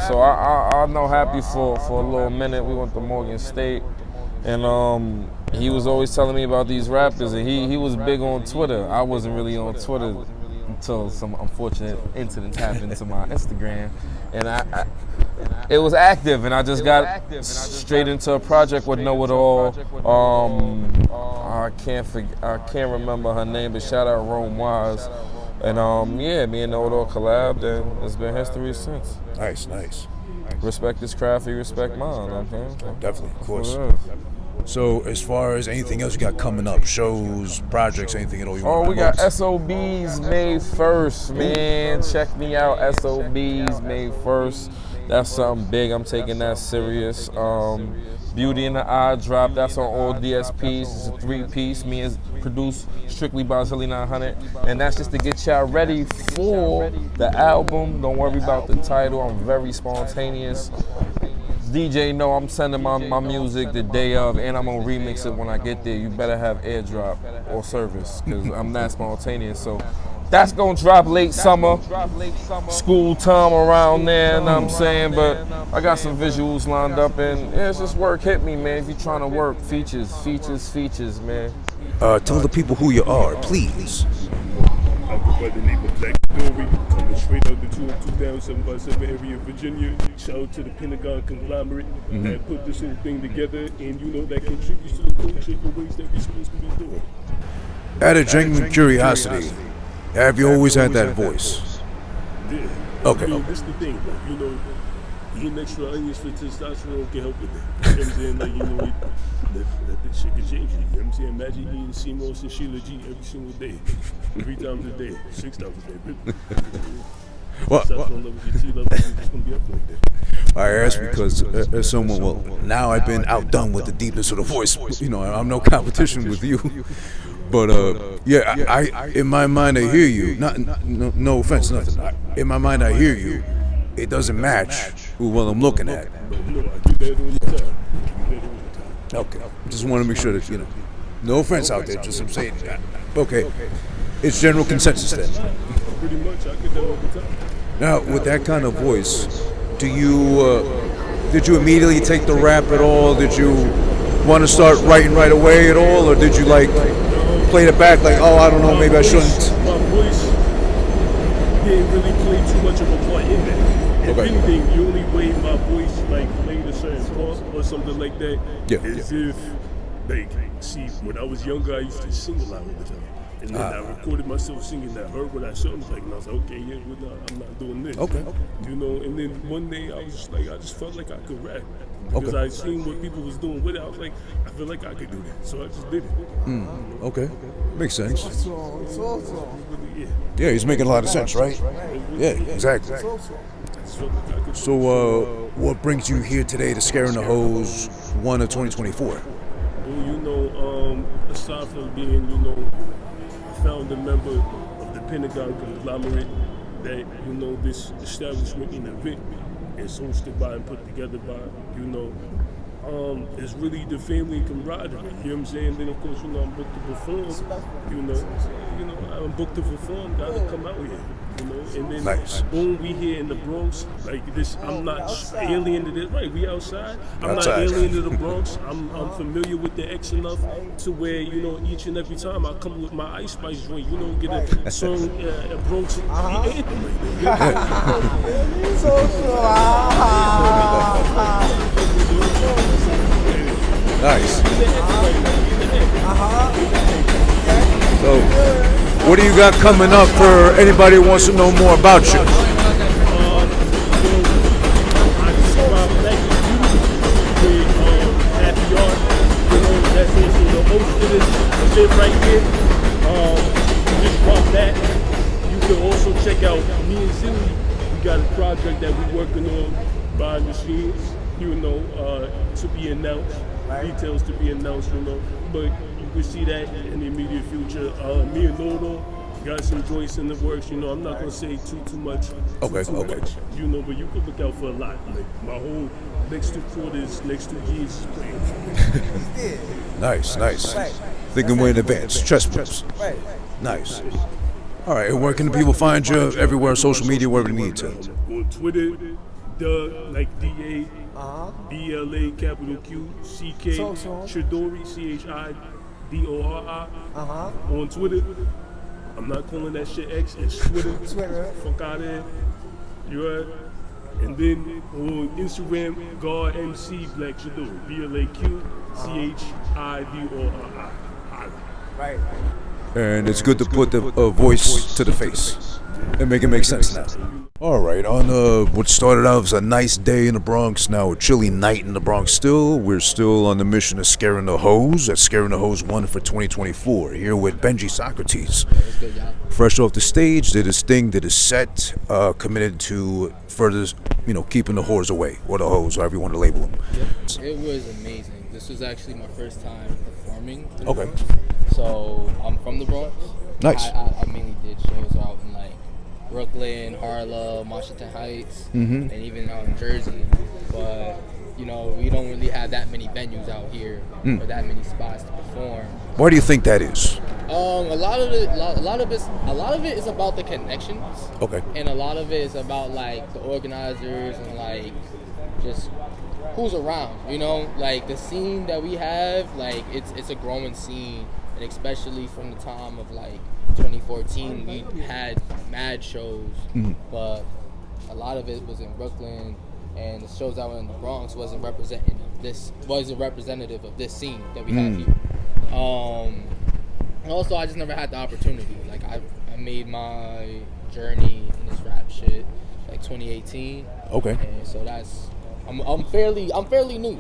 So I know Happy for a little minute. We went to Morgan State, and he was always telling me about these rappers, and he was big on Twitter. I wasn't really on Twitter until some unfortunate incidents happened to my Instagram, and it was active, and I just got straight into a project with KnowItAll. I can't remember her name, but shout out Rome Wise. And yeah, me and KnowItAll collabed, and it's been history since. Nice. Respect his craft, he respect mine. Okay? Definitely, of course. So as far as anything else you got coming up, shows, projects, anything at all you want Oh, to we got promote? SOBs May 1st, man. Check me out, SOBs May 1st. That's something big. I'm taking that serious. Beauty in the Eye drop. That's on all DSPs. It's a 3-piece. Me is produced strictly by Zilly 900, and that's just to get y'all ready for the album. Don't worry about the title. I'm very spontaneous. DJ know I'm sending my music the day of, and I'm gonna remix it when I get there. You better have airdrop or service, because I'm that spontaneous. So that's gonna drop late summer, school time around there, you know what I'm saying? But I got some visuals lined up, and yeah, it's just work. Hit me, man, if you're trying to work. Features, man. Tell the people who you are, please. I go by the name of BlaQ Chidori, coming straight out the 227 area of Virginia. Shout out to the Pentagon conglomerate that put this whole thing together, and that contributes to the culture in ways that we're supposed to be doing. Out of genuine curiosity, have you always had that voice? Yeah. Okay. This is the thing, eating extra onions for testosterone can help with that. You know what I'm saying? That shit can change you. You know what I'm saying? Imagine eating CMOS and Sheila G every single day. 3 times a day. 6 times a day. Testosterone levels, your T levels, it's just going to be up like that. I ask because as someone, now I've been outdone with the deepness of the voice. I'm no competition with you. But I in my mind I hear you. No offense, nothing. In my mind I hear you. It doesn't match what I'm looking at. But no, I do that all the time. Okay, just want to make sure that no offense out there. Just I'm saying. Okay, it's general consensus then. Pretty much, I get that all the time. Now, with that kind of voice, did you immediately take the rap at all? Did you want to start writing right away at all, or did you play it back oh, I don't know, maybe I shouldn't? My voice didn't really play too much of a part in that. If anything, the only way my voice played a certain part or something like that is if when I was younger I used to sing a lot all the time. And then I recorded myself singing that, heard what I sounded like, and I was like, okay, I'm not doing this. Okay. And then one day I was just I just felt like I could rap. Because I seen what people was doing with it. I was like, I feel like I could do that. So I just did it. Okay. Makes sense. It's awesome. Yeah, he's making a lot of sense, right? Yeah, exactly. So what brings you here today to Scaring the Hoes 1 of 2024? Well, aside from being, a founder member of the Pentagon conglomerate, that, this establishment and event is hosted by and put together by, it's really the family and camaraderie, you know what I'm saying? Then of course, I'm booked to perform, I'm booked to perform, gotta come out here, and then boom, we here in the Bronx, this, I'm not alien to this, right, we outside, I'm not alien to the Bronx, I'm familiar with the X enough to where, each and every time I come with my Ice Spice joint, get a song, a Bronx anthem right there. Nice. So, what do you got coming up for anybody who wants to know more about you? That's also the host of this event right here. Just drop that. You can also check out me and Zilly. We got a project that we're working on behind the scenes, to be announced. Details to be announced, but you can see that in the immediate future. Me and Lolo got some joints in the works. I'm not gonna say too much. Much, but you could look out for a lot. My whole next 2 quarters, next 2 years is playing. Nice. Thinking way in advance. Chess moves. Nice. All right, and where can the people find you? Everywhere on social media, wherever they need to. On Twitter, DA. BLA capital Q CK Chidori CHIDORI on Twitter. I'm not calling that shit X, it's Twitter. Fuck out of there. You heard? And then on Instagram, God MC BlaQ Chidori BLAQ CHIDORI. And it's good to put the voice to the face. It makes sense now. All right, on what started out as a nice day in the Bronx, now a chilly night in the Bronx still. We're still on the mission of scaring the hoes. That's Scaring the Hoes 1 for 2024. Here with Benji Socrates. Fresh off the stage, did his thing, did his set, committed to further, keeping the whores away, or the hoes, however you want to label them. It was amazing. This was actually my first time performing. Okay. So I'm from the Bronx. Nice. I mainly did shows out in like Brooklyn, Harlem, Washington Heights, and even out in Jersey. But we don't really have that many venues out here or that many spots to perform. Why do you think that is? A lot of it is about the connections. Okay. And a lot of it is about like the organizers and like just who's around. Like the scene that we have, like it's a growing scene, and especially from the time of like 2014, we had mad shows, but a lot of it was in Brooklyn, and the shows that were in the Bronx wasn't representative of this scene that we have here. And also, I just never had the opportunity. Like I made my journey in this rap shit like 2018. Okay. And so I'm fairly new. I'm fairly new.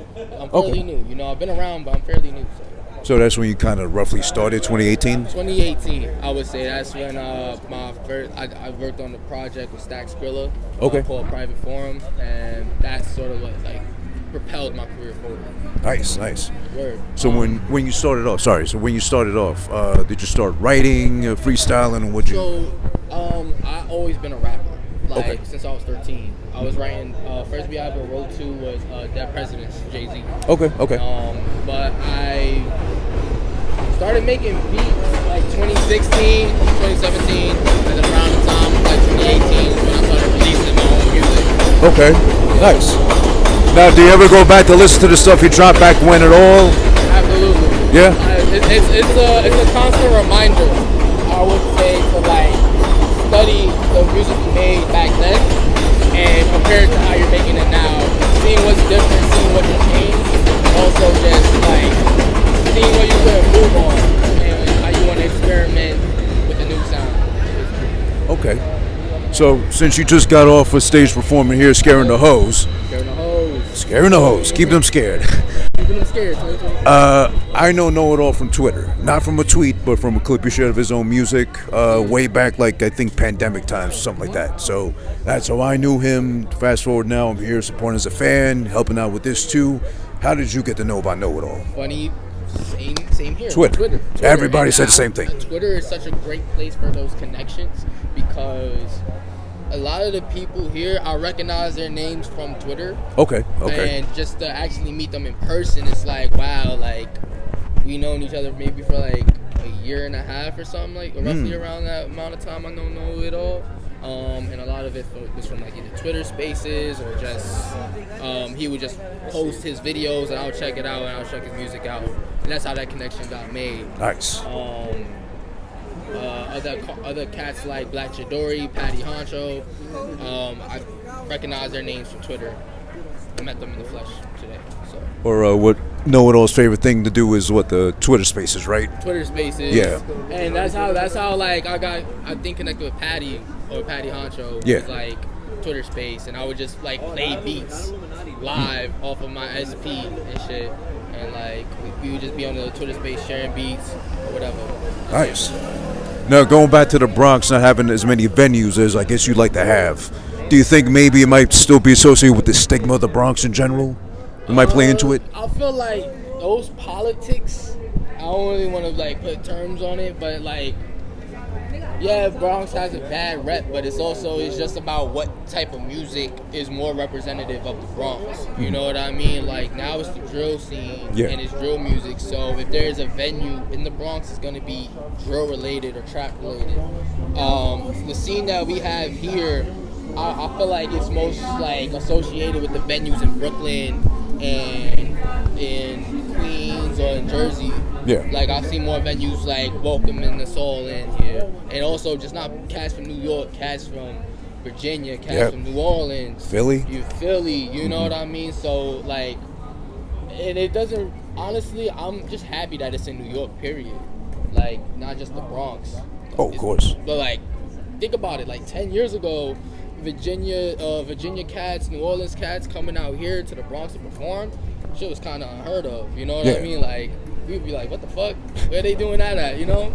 I've been around, but I'm fairly new. So that's when you kind of roughly started, 2018? 2018, I would say. That's when I worked on the project with Stack Skrilla, called Private Forum, and that's sort of what propelled my career forward. Nice. Word. So when you started off, did you start writing, freestyling, or I always been a rapper. Since I was 13, I was writing. First beat I ever wrote to was Dead President's Jay-Z. Okay. But I started making beats like 2016, 2017, and then around the time of like 2018 when I started releasing my own music. Okay, nice. Now, do you ever go back to listen to the stuff you dropped back when at all? Absolutely. Yeah. It's a constant reminder, I would say, to study the music you made back then and compare it to how you're making it now. Seeing what's different, seeing what you changed, also just seeing what you could improve on and how you want to experiment with a new sound. Okay. So since you just got off a stage performing here, Scaring the Hoes. Scaring the hoes. Keep them scared. Keeping them scared. I know KnowItAll from Twitter. Not from a tweet, but from a clip he shared of his own music way back, I think pandemic times, something like that. So that's how I knew him. Fast forward now, I'm here supporting as a fan, helping out with this too. How did you get to know about KnowItAll? Funny, same here. Twitter. Everybody said the same thing. Twitter is such a great place for those connections because a lot of the people here, I recognize their names from Twitter. Okay. And just to actually meet them in person, it's wow, we known each other maybe for a year and a half or something, roughly around that amount of time I know KnowItAll. And a lot of it was from either Twitter Spaces or just he would just post his videos and I'll check it out and I'll check his music out, and that's how that connection got made. Nice. Other cats like BlaQ Chidori, Honcho, I recognize their names from Twitter. I met them in the flesh today. So. Or what KnowItAll's favorite thing to do is the Twitter Spaces, right? Twitter Spaces. Yeah. And that's how I connected with Patty Honcho. Yeah. It was Twitter Space, and I would just play beats live off of my SP and shit, and we would just be on the Twitter Space sharing beats or whatever. Nice. Now, going back to the Bronx, not having as many venues as I guess you'd like to have, do you think maybe it might still be associated with the stigma of the Bronx in general? It might play into it? I feel like those politics, I don't really want to put terms on it, but yeah, Bronx has a bad rep, but it's just about what type of music is more representative of the Bronx. You know what I mean? Now it's the drill scene and it's drill music. So if there's a venue in the Bronx, it's going to be drill related or trap related. The scene that we have here, I feel like it's most associated with the venues in Brooklyn and in Queens or in Jersey. Yeah. I've seen more venues Welcome and the Soul in here. And also just not cats from New York, cats from Virginia, cats from New Orleans. Philly, you know what I mean? So and it doesn't, honestly, I'm just happy that it's in New York, period. Not just the Bronx. Oh, of course. But think about it, like 10 years ago, Virginia cats, New Orleans cats coming out here to the Bronx to perform, shit was kind of unheard of. You know what I mean? Like, we'd be like, what the fuck? Where they doing that at? You know?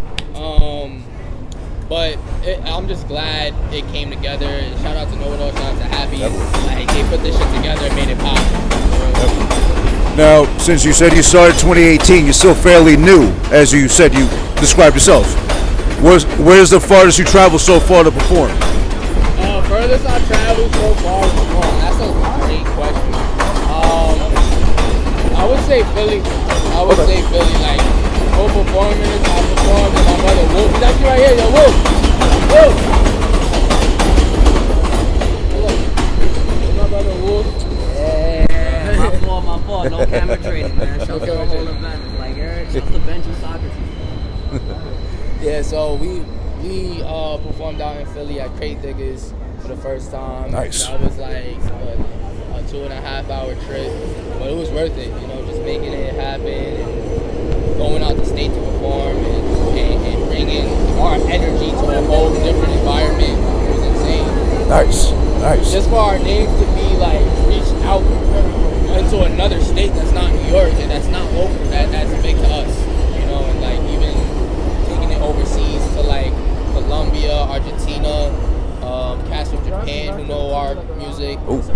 But I'm just glad it came together. Shout out to KnowItAll, shout out to Happy. Like, they put this shit together and made it pop. Now, since you said you started 2018, you're still fairly new, as you said you described yourself. Where's the farthest you traveled so far to perform? Furthest I traveled so far to perform? That's a great question. I would say Philly. Like, full performance, I performed with my brother Wolf. That's you right here, yo, Wolf. Wolf. My brother Wolf. Yeah, my fault. No camera training, man. Shout out to the whole event. Like, shout out to Benji Socrates. Yeah, so we performed out in Philly at Crate Diggers for the first time. Nice. That was like a 2.5-hour trip, but it was worth it. You know, just making it happen and going out the state to perform and bringing our energy to a whole different environment. It was insane. Nice. Just for our names to be like reached out into another state that's not New York and that's not local, that's big to us. You know, and like even taking it overseas to like Colombia, Argentina, cats from Japan who know our music. Ooh. So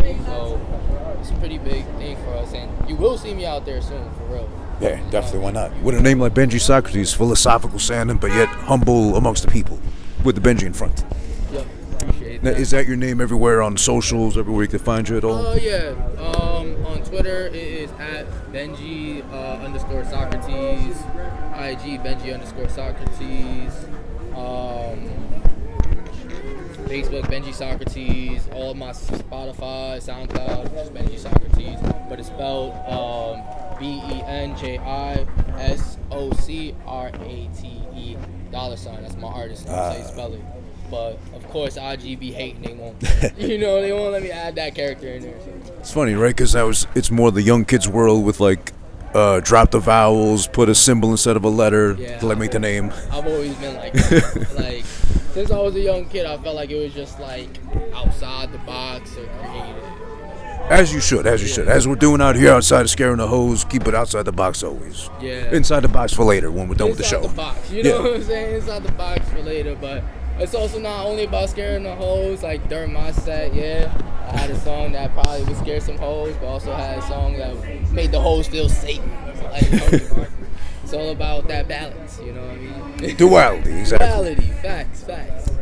it's a pretty big thing for us, and you will see me out there soon, for real. Yeah, definitely. Why not? With a name like Benji Socrates, philosophical sounding, but yet humble amongst the people, with the Benji in front. Yep, appreciate Now, that. is that your name everywhere on socials, everywhere you can find you at all? Yeah. On Twitter, it is at Benji _ Socrates. IG Benji _ Socrates. Facebook Benji Socrates. All my Spotify, SoundCloud, just Benji Socrates. But it's spelled BenjiSocrate $. That's my artist name. That's how you spell it. But of course, IG be hating. They won't. You know, they won't let me add that character in there. So. It's funny, right? Because it's more the young kids' world with like drop the vowels, put a symbol instead of a letter to like make the name. I've always been like that. Like since I was a young kid, I felt like it was just like outside the box or creative. As you should. As we're doing out here outside of scaring the hoes, keep it outside the box always. Yeah. Inside the box for later when we're done with the show. Inside the box, you know what I'm saying? Inside the box for later, but it's also not only about scaring the hoes. Like during my set, I had a song that probably would scare some hoes, but also had a song that made the hoes feel safe. Like, it's all about that balance, you know what I mean? Duality, exactly. Duality, facts.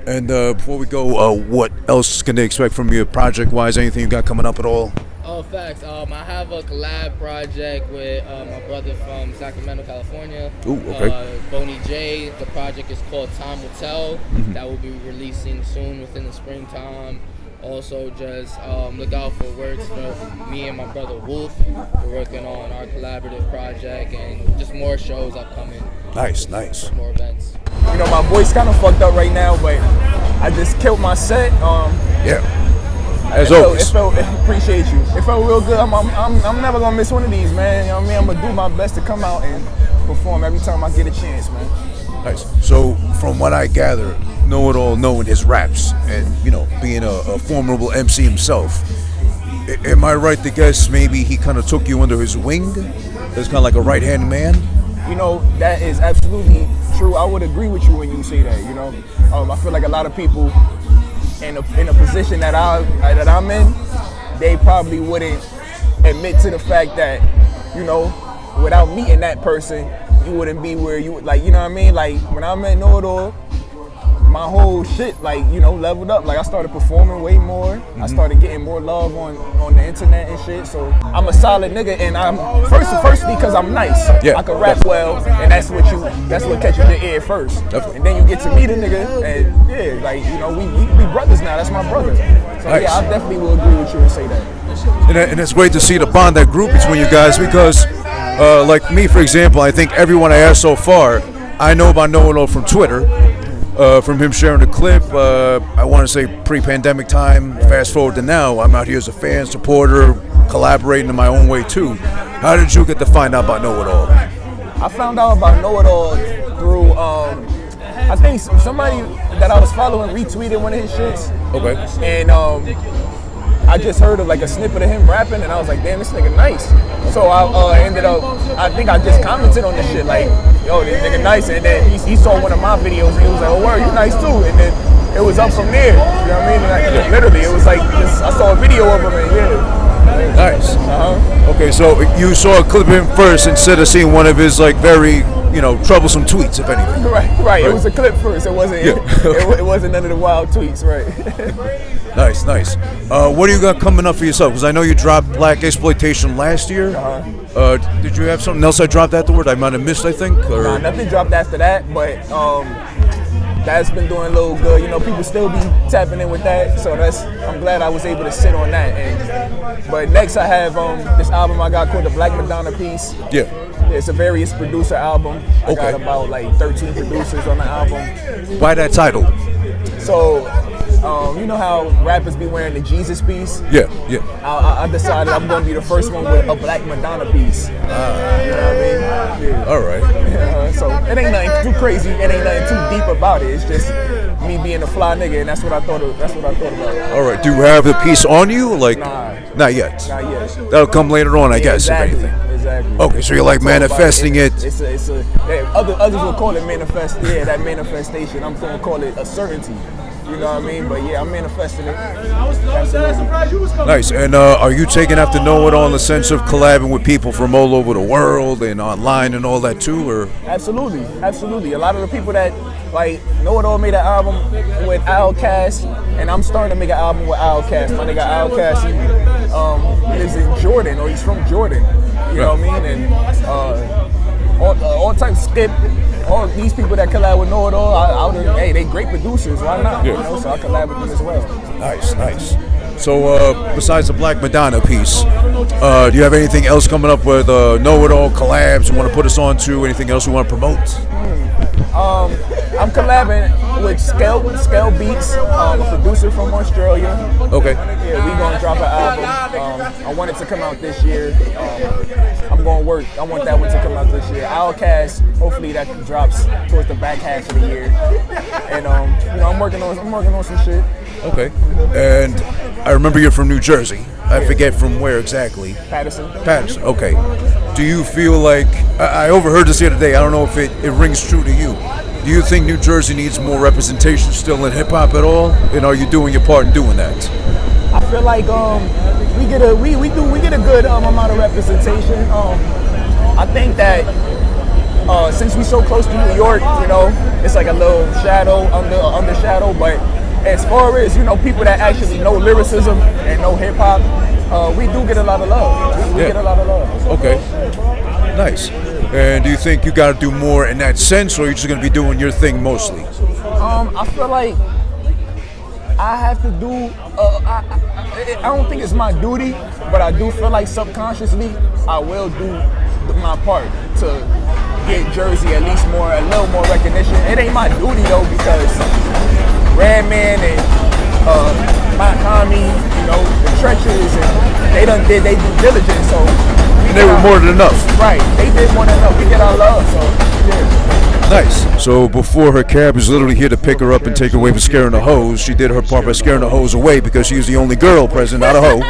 And before we go, what else can they expect from you project-wise? Anything you got coming up at all? Oh, facts. I have a collab project with my brother from Sacramento, California. Ooh, okay. Boney J. The project is called Time Will Tell. Mm-hmm. That will be releasing soon within the springtime. Also, just look out for works for me and my brother Wolf. We're working on our collaborative project and just more shows upcoming. Nice. More events. You know, my voice kind of fucked up right now, but I just killed my set. As always. Appreciate you. It felt real good. I'm never gonna miss one of these, man. You know what I mean? I'm gonna do my best to come out and perform every time I get a chance, man. Nice. So, from what I gather, KnowItAll knowing his raps and, you know, being a formidable MC himself, am I right to guess maybe he kind of took you under his wing as kind of like a right-hand man? You know, that is absolutely true. I would agree with you when you say that, you know. I feel like a lot of people in a position that I'm in, they probably wouldn't admit to the fact that, you know, without meeting that person, you wouldn't be where you would, like, you know what I mean? Like, when I met KnowItAll, my whole shit, like, you know, leveled up. Like, I started performing way more. Mm-hmm. I started getting more love on the internet and shit. So I'm a solid nigga, and I'm first because I'm nice. Yeah, I can rap well, and that's what catches your ear first. Definitely. And then you get to meet a nigga, and like, you know, we brothers now. That's my brother. So nice. I definitely will agree with you and say that. And it's great to see the bond that grew between you guys because, like me, for example, I think everyone I asked so far, I know about KnowItAll from Twitter. From him sharing a clip, I want to say pre-pandemic time, fast forward to now, I'm out here as a fan, supporter, collaborating in my own way too. How did you get to find out about KnowItAll? I found out about KnowItAll through I think somebody that I was following retweeted one of his shits. Okay. And I just heard of like a snippet of him rapping, and I was like, damn, this nigga nice. So I ended up, I think I just commented on this shit like, yo, this nigga nice. And then he saw one of my videos, and he was like, oh, word, you nice too. And then it was up from there. You know what I mean? Like, literally, it was like I saw a video of him, and yeah. Nice. Okay, so you saw a clip of him first instead of seeing one of his like very, troublesome tweets, if anything. Right. It was a clip first. It wasn't. It wasn't none of the wild tweets, right? Nice. What do you got coming up for yourself? Because I know you dropped BlaQ Exploitation last year. Did you have something else that dropped afterward? I might have missed, I think. Or? Nah, nothing dropped after that, but that's been doing a little good. People still be tapping in with that, so I'm glad I was able to sit on that. But next I have this album I got called the Black Madonna Piece. Yeah. It's a various producer album. I got about like 13 producers on the album. Why that title? So, you know how rappers be wearing the Jesus piece? Yeah. I decided I'm going to be the first one with a Black Madonna piece. You know what I mean? Yeah. All right. So it ain't nothing too crazy. It ain't nothing too deep about it. It's just me being a fly nigga, and that's what I thought about. All right. Do you have the piece on you? Like, nah. Not yet. Not yet. That'll come later on, I guess. Exactly. If anything. Exactly. Okay, so you're like manifesting it. Others will call it manifest. Yeah, that manifestation. I'm gonna call it a certainty. You know what I mean? But yeah, I'm manifesting it. Absolutely. Nice. And are you taking after KnowItAll in the sense of collabing with people from all over the world and online and all that too, or? Absolutely. A lot of the people that like KnowItAll made an album with Outkast, and I'm starting to make an album with Outkast. My nigga Outkast, he lives in Jordan, or he's from Jordan. You know what I mean? And all types of Skip. All these people that collab with KnowItAll, hey, they great producers. Why not? Yeah. So I collab with them as well. Nice. So besides the Black Madonna piece, do you have anything else coming up with KnowItAll collabs you want to put us on to? Anything else you want to promote? I'm collabing with Scale Beats, a producer from Australia. Okay. Yeah, we gonna drop an album. I want it to come out this year. I'm gonna work. I want that one to come out this year. Outkast, hopefully that drops towards the back half of the year. And I'm working on some shit. Okay. And I remember you're from New Jersey. I forget from where exactly. Patterson. Okay. Do you feel like I overheard this the other day? I don't know if it rings true to you. Do you think New Jersey needs more representation still in hip hop at all? And are you doing your part in doing that? I feel like we get a good amount of representation. I think that since we so close to New York, it's like a little shadow under shadow. But as far as people that actually know lyricism and know hip hop, we do get a lot of love. We get a lot of love. Okay, nice. And do you think you got to do more in that sense, or are you just going to be doing your thing mostly? I feel like I have to do. I don't think it's my duty, but I do feel like subconsciously I will do my part to get Jersey at least a little more recognition. It ain't my duty though, because Redman and Makami, the Treacherous, and they done did they due diligence, so they were more than enough. Right, they did more than enough. We get our love, so yeah. Nice. So before her cab was literally here to pick her up and take her away for scaring the hoes, she did her part by scaring the hoes away because she was the only girl present, not a hoe.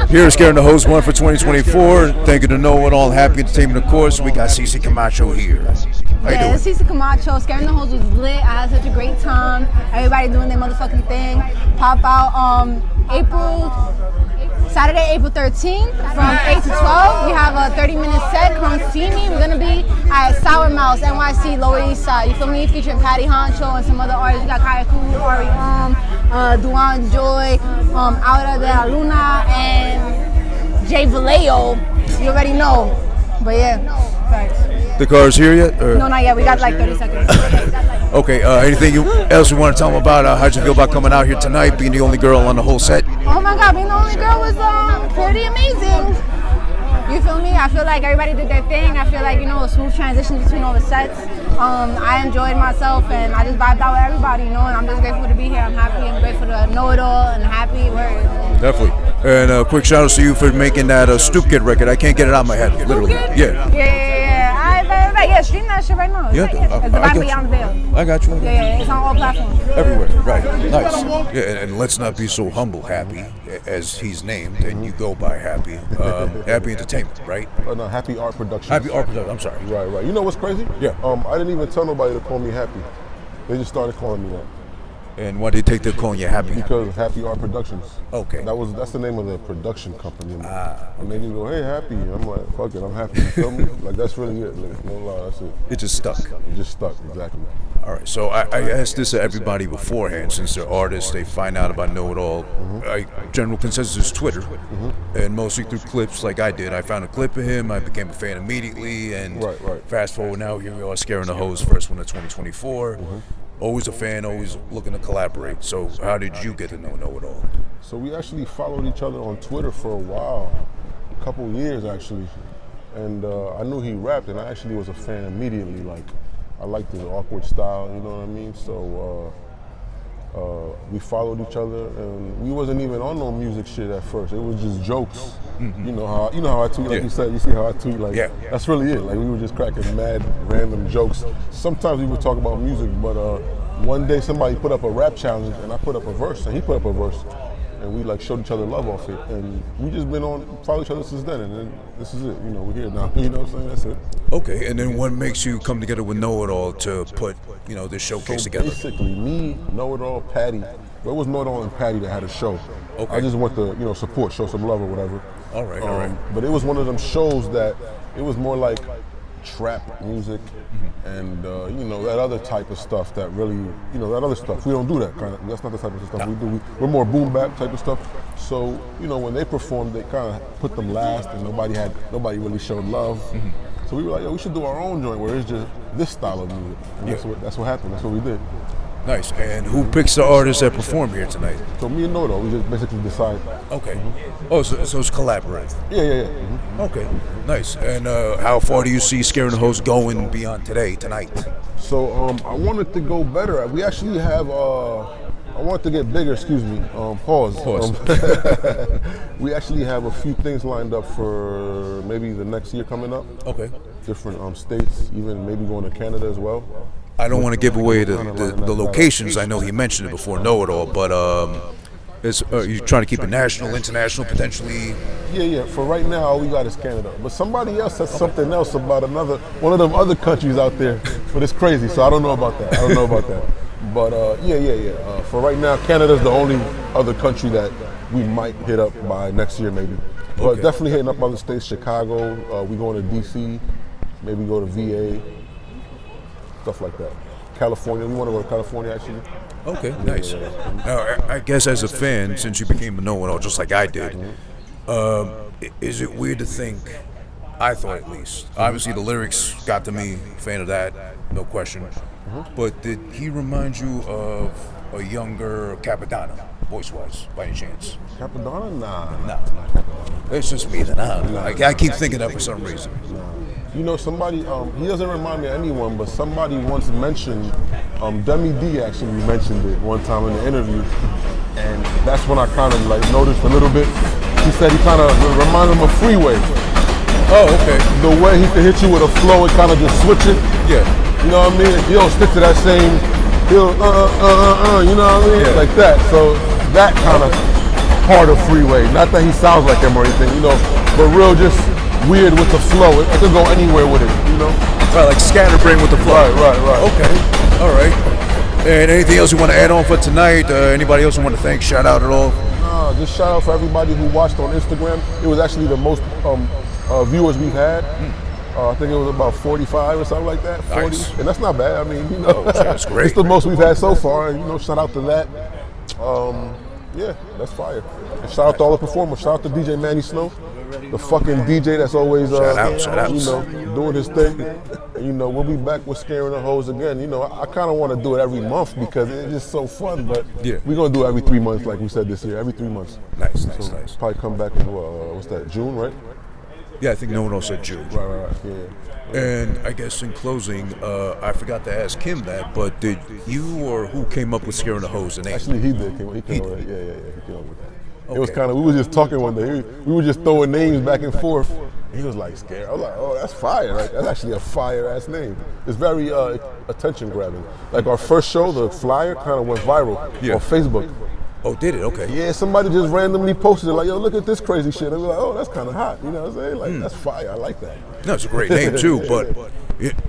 Here is Scaring the Hoes 1 for 2024. Thank you to KnowItAll Happy Entertainment, of course. We got Cece Camacho here. How you doing? Cece Camacho. Scaring the Hoes was lit. I had such a great time. Everybody doing their motherfucking thing. Pop out Saturday, April 13th from 8 to 12. We have a 30-minute set. Come see me. We're going to be at Sour Mouse, NYC, Lower East Side. You feel me? Featuring Patty Honcho and some other artists. We got Kaya Duan Joy, Aura de la Luna, and Jay Vallejo. You already know. But yeah, thanks. The car's here yet? Or? No, not yet. We got like 30 seconds. Okay, anything else you want to tell them about? How'd you feel about coming out here tonight, being the only girl on the whole set? Oh my God, being the only girl was pretty amazing. You feel me? I feel like everybody did their thing. I feel like, a smooth transition between all the sets. I enjoyed myself and I just vibed out with everybody, and I'm just grateful to be here. I'm happy. I'm grateful to KnowItAll and happy. Definitely. And a quick shout out to you for making that Stoop Kid record. I can't get it out of my head, literally. Yeah. stream that shit right now. Yeah, It's I Divine got Beyond the Veil. I got you. Yeah, it's on all platforms. Everywhere, right? Nice. Yeah, and let's not be so humble, Happy, as he's named, and you go by Happy. Happy Entertainment, right? No, Happy Art Productions. Happy Art Productions. I'm sorry. Right. You know what's crazy? Yeah. I didn't even tell nobody to call me Happy. They just started calling me that. And why did they take the calling you Happy? Because Happy Art Productions. Okay. That's the name of the production company. And they just go, hey, Happy. I'm like, fuck it, I'm happy. You feel me? Like, that's really it. Like, no lie, that's it. It just stuck. It just stuck, exactly. All right, so I asked this to everybody beforehand, since they're artists, they find out about KnowItAll. General consensus is Twitter, and mostly through clips like I did. I found a clip of him, I became a fan immediately, and fast forward now, here we are scaring the hoes, first one of 2024. Always a fan, always looking to collaborate. So how did you get to know KnowItAll? So we actually followed each other on Twitter for a while, a couple years actually. And I knew he rapped, and I actually was a fan immediately. Like, I liked his awkward style, you know what I mean? So we followed each other, and we wasn't even on no music shit at first. It was just jokes. You know how I tweet, like you said. You see how I tweet, like that's really it. Like, we were just cracking mad random jokes. Sometimes we would talk about music, but one day somebody put up a rap challenge, and I put up a verse, and he put up a verse, and we like showed each other love off it, and we just been follow each other since then, and then this is it. You know, we're here now. You know what I'm saying? That's it. Okay, and then what makes you come together with KnowItAll to put, you know, this showcase together? Basically, me, KnowItAll, Patty. Well, it was KnowItAll and Patty that had a show. Okay. I just went to, you know, support, show some love or whatever. All right. But it was one of them shows that it was more like trap music and you know, that other type of stuff that really, you know, that other stuff. We don't do that kind of. That's not the type of stuff we do. We're more boom bap type of stuff. So, you know, when they performed, they kind of put them last, and nobody really showed love. So we were like, yo, we should do our own joint where it's just this style of music. And that's what happened. That's what we did. Nice. And who picks the artists that perform here tonight? So me and KnowItAll, we just basically decide. Okay. Oh, so it's collaborative. Yeah. Okay. Nice. And how far do you see Scaring the Host going beyond tonight? So I wanted to go better. We actually have. I wanted to get bigger. Excuse me. Pause. We actually have a few things lined up for maybe the next year coming up. Okay. Different states, even maybe going to Canada as well. I don't want to give away the locations. I know he mentioned it before, KnowItAll, but you're trying to keep it national, international, potentially? Yeah. For right now, all we got is Canada. But somebody else said something else about one of them other countries out there. But it's crazy, so I don't know about that. But yeah. For right now, Canada's the only other country that we might hit up by next year, maybe. But definitely hitting up other states, Chicago. We going to DC, maybe go to VA. Stuff like that. California, we want to go to California actually. Okay, nice. Now, I guess as a fan, since you became a KnowItAll just like I did, is it weird to think, I thought at least, obviously the lyrics got to me, fan of that, no question, but did he remind you of a younger Capadonna, voice-wise, by any chance? Capadonna? Nah. No. It's just me then. I keep thinking that for some reason. You know, somebody, he doesn't remind me of anyone, but somebody once mentioned, Demi D actually mentioned it one time in the interview, and that's when I kind of like noticed a little bit. He said he kind of reminded him of Freeway. Oh, okay. The way he could hit you with a flow and kind of just switch it. Yeah. You know what I mean? If you don't stick to that same, you know what I mean? Yeah. Like that. So that kind of part of Freeway. Not that he sounds like him or anything, you know, but real just weird with the flow. I could go anywhere with it, you know? Right, like scatterbrain with the flow. Right. Okay, all right. And anything else you want to add on for tonight? Anybody else you want to thank, shout out at all? Just shout out for everybody who watched on Instagram. It was actually the most viewers we've had. I think it was about 45 or something like that, 40. Nice. And that's not bad. I mean, you know, that's great. It's the most we've had so far, and you know, shout out to that. Yeah, that's fire. And shout out to all the performers. Shout out to DJ Manny Snow, the fucking DJ that's always, shout out. You know, doing his thing. And, you know, we'll be back with Scaring the Hoes again. You know, I kind of want to do it every month because it's just so fun. But we're gonna do it every 3 months, like we said this year. Every 3 months. Nice. Probably come back in what's that? June, right? Yeah, I think KnowItAll said June. Right. Yeah. And I guess in closing, I forgot to ask him that, but did you or who came up with Scaring the Hoes the name? Actually, he did. He came up with that. Yeah. He came up with that. It was kind of, we were just talking one day. We were just throwing names back and forth. He was like scared. I was like, oh, that's fire. Like, that's actually a fire ass name. It's very attention grabbing. Like our first show, the flyer kind of went viral on Facebook. Oh, did it? Okay. Yeah, somebody just randomly posted it like, yo, look at this crazy shit. And we're like, oh, that's kind of hot. You know what I'm saying? Like, that's fire. I like that. No, it's a great name too, but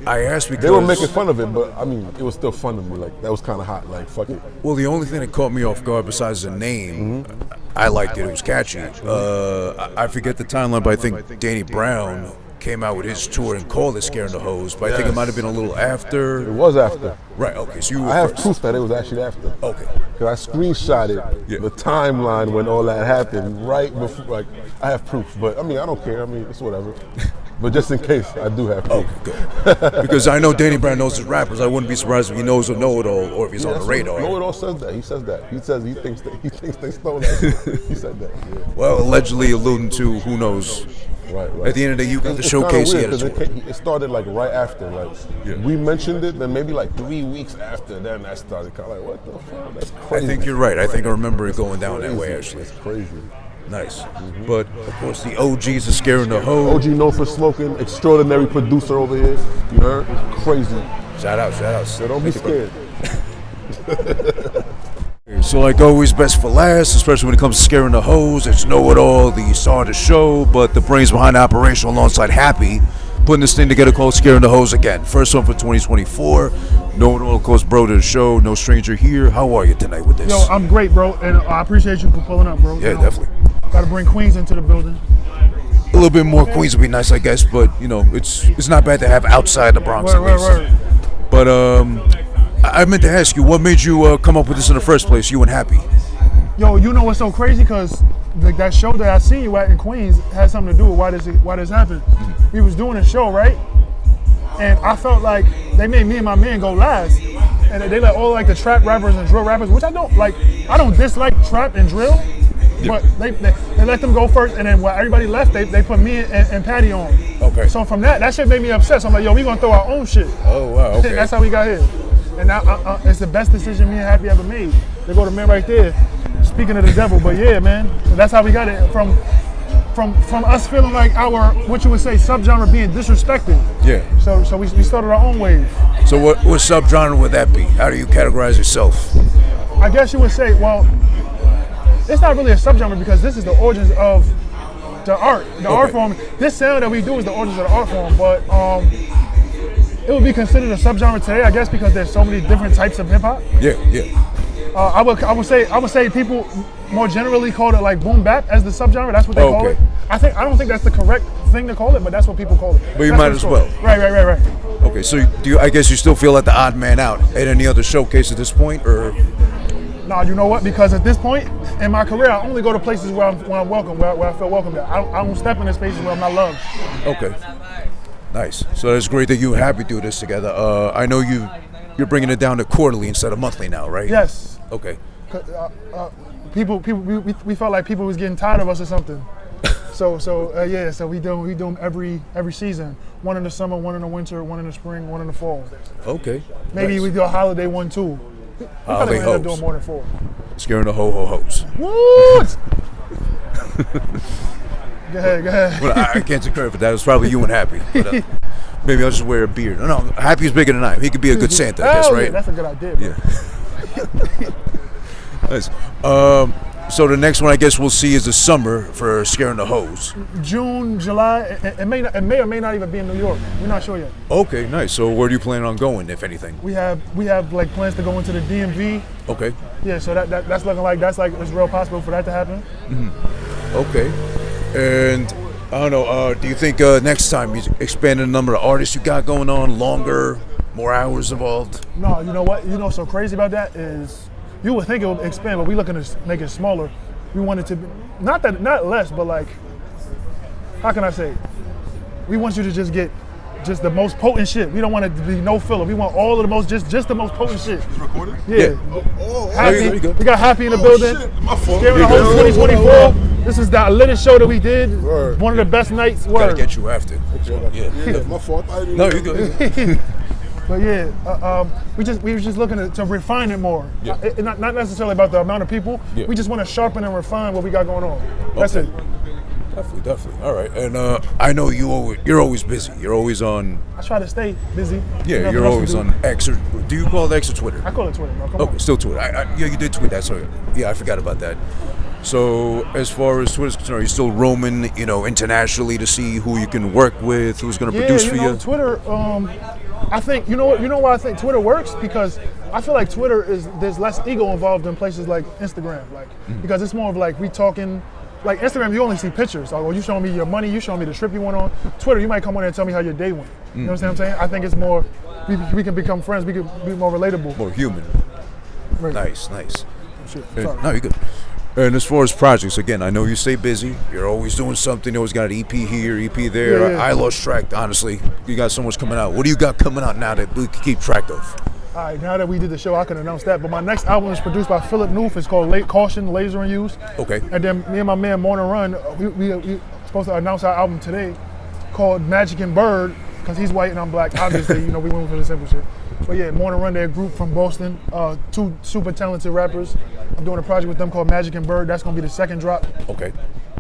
I asked because... They were making fun of it, but I mean, it was still fun to me. Like, that was kind of hot. Like, fuck it. Well, the only thing that caught me off guard besides the name, I liked it. It was catchy. I forget the timeline, but I think Danny Brown came out with his tour and called it Scaring the Hoes, but I think it might have been a little after. It was after. Right, okay, so you were I have first. proof that it was actually after. Okay. Because I screenshotted the timeline when all that happened right before, like, I have proof, but I mean, I don't care. I mean, it's whatever. But just in case, I do have proof. Okay, good. Because I know Danny Brown knows his rappers. I wouldn't be surprised if he knows a KnowItAll or if he's on the radar. KnowItAll says that. He says that. He says he thinks they stole that. He said that. Yeah. Well, allegedly alluding to who knows. Right. At the end of the day, you got the showcase here. It started like right after. Like we mentioned it, then maybe like 3 weeks after, then that started kind of like, what the fuck? That's crazy. I think you're right. I think I remember it going down that way, actually. It's crazy. Nice. But, of course, the OGs are Scaring the Hoes. OG known for smoking, extraordinary producer over here. You heard? Crazy. Shout out. So don't be scared. So, like always, best for last, especially when it comes to Scaring the Hoes. It's KnowItAll, the star of the show, but the brains behind the operation alongside Happy, putting this thing together called Scaring the Hoes again. First one for 2024. KnowItAll, of course, bro to the show. No stranger here. How are you tonight with this? Yo, I'm great, bro, and I appreciate you for pulling up, bro. Yeah, definitely. Got to bring Queens into the building. A little bit more Queens would be nice, I guess, but you know, it's not bad to have outside the Bronx at least. But I meant to ask you, what made you come up with this in the first place? You and Happy. Yo, you know what's so crazy? Because like that show that I seen you at in Queens had something to do with why this happened. We was doing a show, right? And I felt like they made me and my man go last, and they let all like the trap rappers and drill rappers, which I don't like. I don't dislike trap and drill. But they let them go first, and then when everybody left, they put me and Patty on. Okay. So from that shit made me upset. So I'm like, yo, we gonna throw our own shit. Oh wow. Okay. That's how we got here. And now it's the best decision me and Happy ever made. They go to man right there. Speaking of the devil, but yeah, man, that's how we got it from us feeling like our what you would say subgenre being disrespected. Yeah. So we started our own wave. So what subgenre would that be? How do you categorize yourself? I guess you would say, well, it's not really a subgenre because this is the origins of the art, art form. This sound that we do is the origins of the art form, but it would be considered a subgenre today, I guess, because there's so many different types of hip hop. Yeah. I would say people more generally call it like boom bap as the subgenre. That's what they call it. I don't think that's the correct thing to call it, but that's what people call it. But you might as well. Right. Okay, so I guess you still feel like the odd man out at any other showcase at this point, or? Nah, you know what? Because at this point in my career, I only go to places where I'm welcome, where I feel welcome. I don't step in the spaces where I'm not loved. Okay, nice. So that's great that you and Happy do this together. I know you're bringing it down to quarterly instead of monthly now, right? Yes. Okay. We felt like people was getting tired of us or something. So we do them every season. One in the summer, one in the winter, one in the spring, one in the fall. Okay. Maybe we do a holiday one too. We probably end up doing more than 4. Scaring the ho-ho-hos. What? Go ahead. Well, I can't take credit for that. It was probably you and Happy. But, maybe I'll just wear a beard. No, Happy's bigger than I am. He could be a good Santa, I guess, right? Yeah, that's a good idea, bro. Yeah. Nice. So the next one I guess we'll see is the summer for Scaring the Hoes. June, July. It may or may not even be in New York. We're not sure yet. Okay, nice. So where do you plan on going, if anything? We have like plans to go into the DMV. Okay. Yeah, so that's looking like it's real possible for that to happen. Mm-hmm. Okay. And I don't know. Do you think next time you expand the number of artists you got going on, longer, more hours involved? No, you know what? You know what's so crazy about that is. You would think it would expand, but we looking to make it smaller. We want it to be, not less, but like, how can I say? We want you to just get just the most potent shit. We don't want it to be no filler. We want all of the most, just the most potent shit. It's recorded? Yeah. Happy. We got Happy in the building. Shit. My fault. Scaring the Hoes 2024. This is the latest show that we did. Word. One of the best nights. Gotta get you after. Yeah, my fault. No, you're good. But yeah, we were just looking to refine it more. Yeah. Not necessarily about the amount of people. Yeah. We just want to sharpen and refine what we got going on. That's it. Definitely. All right. And I know you're always busy. You're always on. I try to stay busy. Yeah, you're always on X or do you call it X or Twitter? I call it Twitter, bro. Come on. Still Twitter. Yeah, you did tweet that. So yeah, I forgot about that. So as far as Twitter's concerned, are you still roaming, internationally to see who you can work with, who's going to produce for you? Twitter. I think you know why I think Twitter works, because I feel like there's less ego involved in places like Instagram, because it's more of like we talking. Like Instagram, you only see pictures. Like, you showing me your money, you showing me the trip you went on. Twitter, you might come on there and tell me how your day went. You know what I'm saying? I think it's more, we can become friends, we can be more relatable. More human. Right. Nice. Shit, No, you're good. And as far as projects, again, I know you stay busy. You're always doing something. You always got an EP here, EP there. Yeah. I lost track, honestly. You got so much coming out. What do you got coming out now that we can keep track of? All right, now that we did the show, I can announce that. But my next album is produced by Philip Noof. It's called Caution, Laser and Use. Okay. And then me and my man Morning Run, we supposed to announce our album today called Magic and Bird, because he's white and I'm black. Obviously, we went for the simple shit. But yeah, Morning Run, they're a group from Boston, 2 super talented rappers. I'm doing a project with them called Magic and Bird. That's gonna be the second drop. Okay.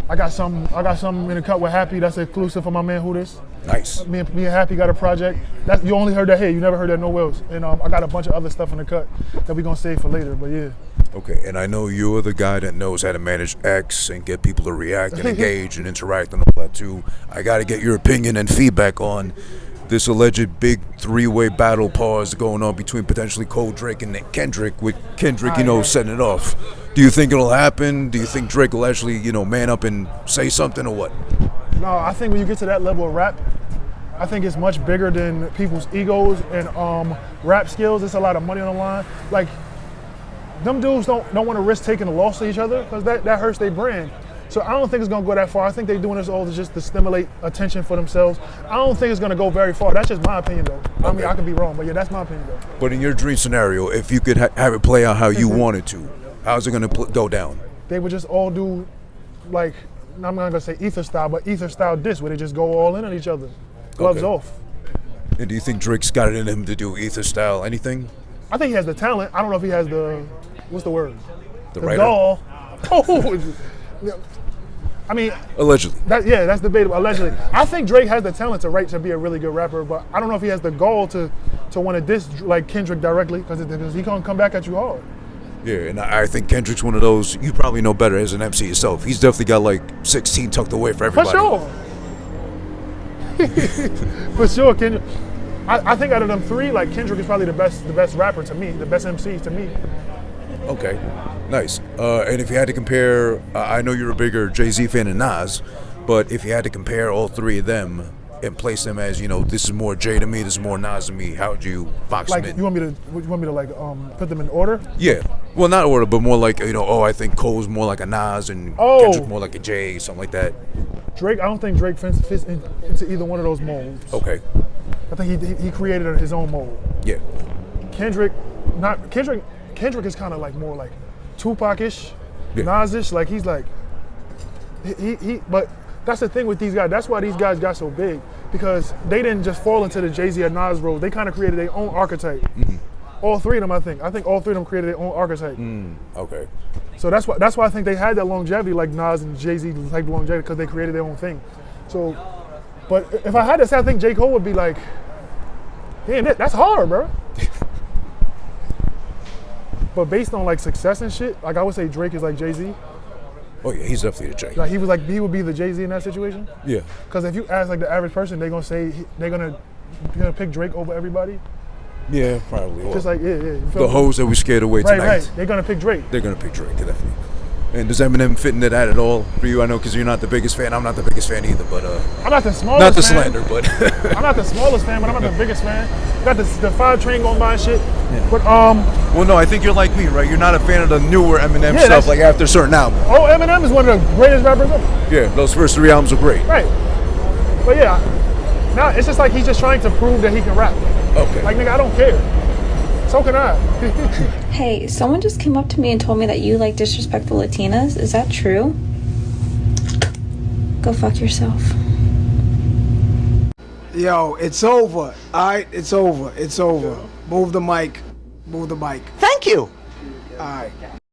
I got some in the cut with Happy. That's exclusive for my man Hooters. Nice. Me and Happy got a project. You only heard that here. You never heard that nowhere else. And I got a bunch of other stuff in the cut that we're gonna save for later. But yeah. Okay, and I know you're the guy that knows how to manage X and get people to react and engage and interact and all that too. I got to get your opinion and feedback on this alleged big 3-way battle pause going on between potentially Cole, Drake, and Kendrick, with Kendrick, setting it off. Do you think it'll happen? Do you think Drake will actually, man up and say something or what? No, I think when you get to that level of rap, I think it's much bigger than people's egos and rap skills. It's a lot of money on the line. Like, them dudes don't want to risk taking a loss to each other, because that hurts their brand. So I don't think it's gonna go that far. I think they're doing this all just to stimulate attention for themselves. I don't think it's gonna go very far. That's just my opinion, though. Okay. I mean, I could be wrong, but yeah, that's my opinion, though. But in your dream scenario, if you could have it play out how you wanted to, how's it gonna go down? They would just all do, like, I'm not gonna say ether style, but ether style diss, where they just go all in on each other, gloves off. And do you think Drake's got it in him to do ether style anything? I think he has the talent. I don't know if he has the, what's the word? The writer? Gall. I mean, allegedly. That's debatable. Allegedly, I think Drake has the talent to be a really good rapper, but I don't know if he has the gall to want to diss like Kendrick directly, because he gonna come back at you hard. Yeah, and I think Kendrick's one of those, you probably know better as an MC yourself. He's definitely got like 16 tucked away for everybody. For sure, Kendrick. I think out of them 3, like, Kendrick is probably the best rapper to me, the best MC to me. Okay, nice. And if you had to compare, I know you're a bigger Jay-Z fan than Nas, but if you had to compare all 3 of them and place them as, this is more Jay to me, this is more Nas to me, how would you box them in? You want me to like put them in order? Yeah. Well, not order, but more like, I think Cole's more like a Nas and Kendrick more like a Jay, something like that. Drake, I don't think Drake fits into either one of those molds. Okay. I think he created his own mold. Yeah. Kendrick is kind of like more like Tupac-ish, Nas-ish. Like, he's like, but that's the thing with these guys. That's why these guys got so big, because they didn't just fall into the Jay-Z or Nas road. They kind of created their own archetype. Mm-hmm. All 3 of them, I think all 3 of them created their own archetype. Okay. So that's why I think they had that longevity, like Nas and Jay-Z type longevity, because they created their own thing. So, but if I had to say, I think J. Cole would be like, damn, that's hard, bro. But based on like success and shit, like I would say Drake is like Jay-Z. Oh yeah, he's definitely the Jay. Like he would be the Jay-Z in that situation. Yeah. Because if you ask like the average person, they're gonna pick Drake over everybody. Yeah, probably. Just like the hoes that we scared away tonight. Right. They're gonna pick Drake. They're gonna pick Drake, definitely. And does Eminem fit into that at all for you? I know because you're not the biggest fan. I'm not the biggest fan either, but I'm not the smallest. Not the fan. slander, but I'm not the smallest fan, but I'm not the biggest fan. Got the 5 train going by and shit. Yeah. But well, no, I think you're like me, right? You're not a fan of the newer Eminem stuff, like after a certain album. Oh, Eminem is one of the greatest rappers ever. Yeah, those first 3 albums are great. Right. But yeah, now it's just like he's just trying to prove that he can rap. Okay. Like, nigga, I don't care. So can I. Hey, someone just came up to me and told me that you like disrespectful Latinas. Is that true? Go fuck yourself. Yo, it's over. All right, it's over. It's over. Move the mic. Move the mic. Thank you. All right.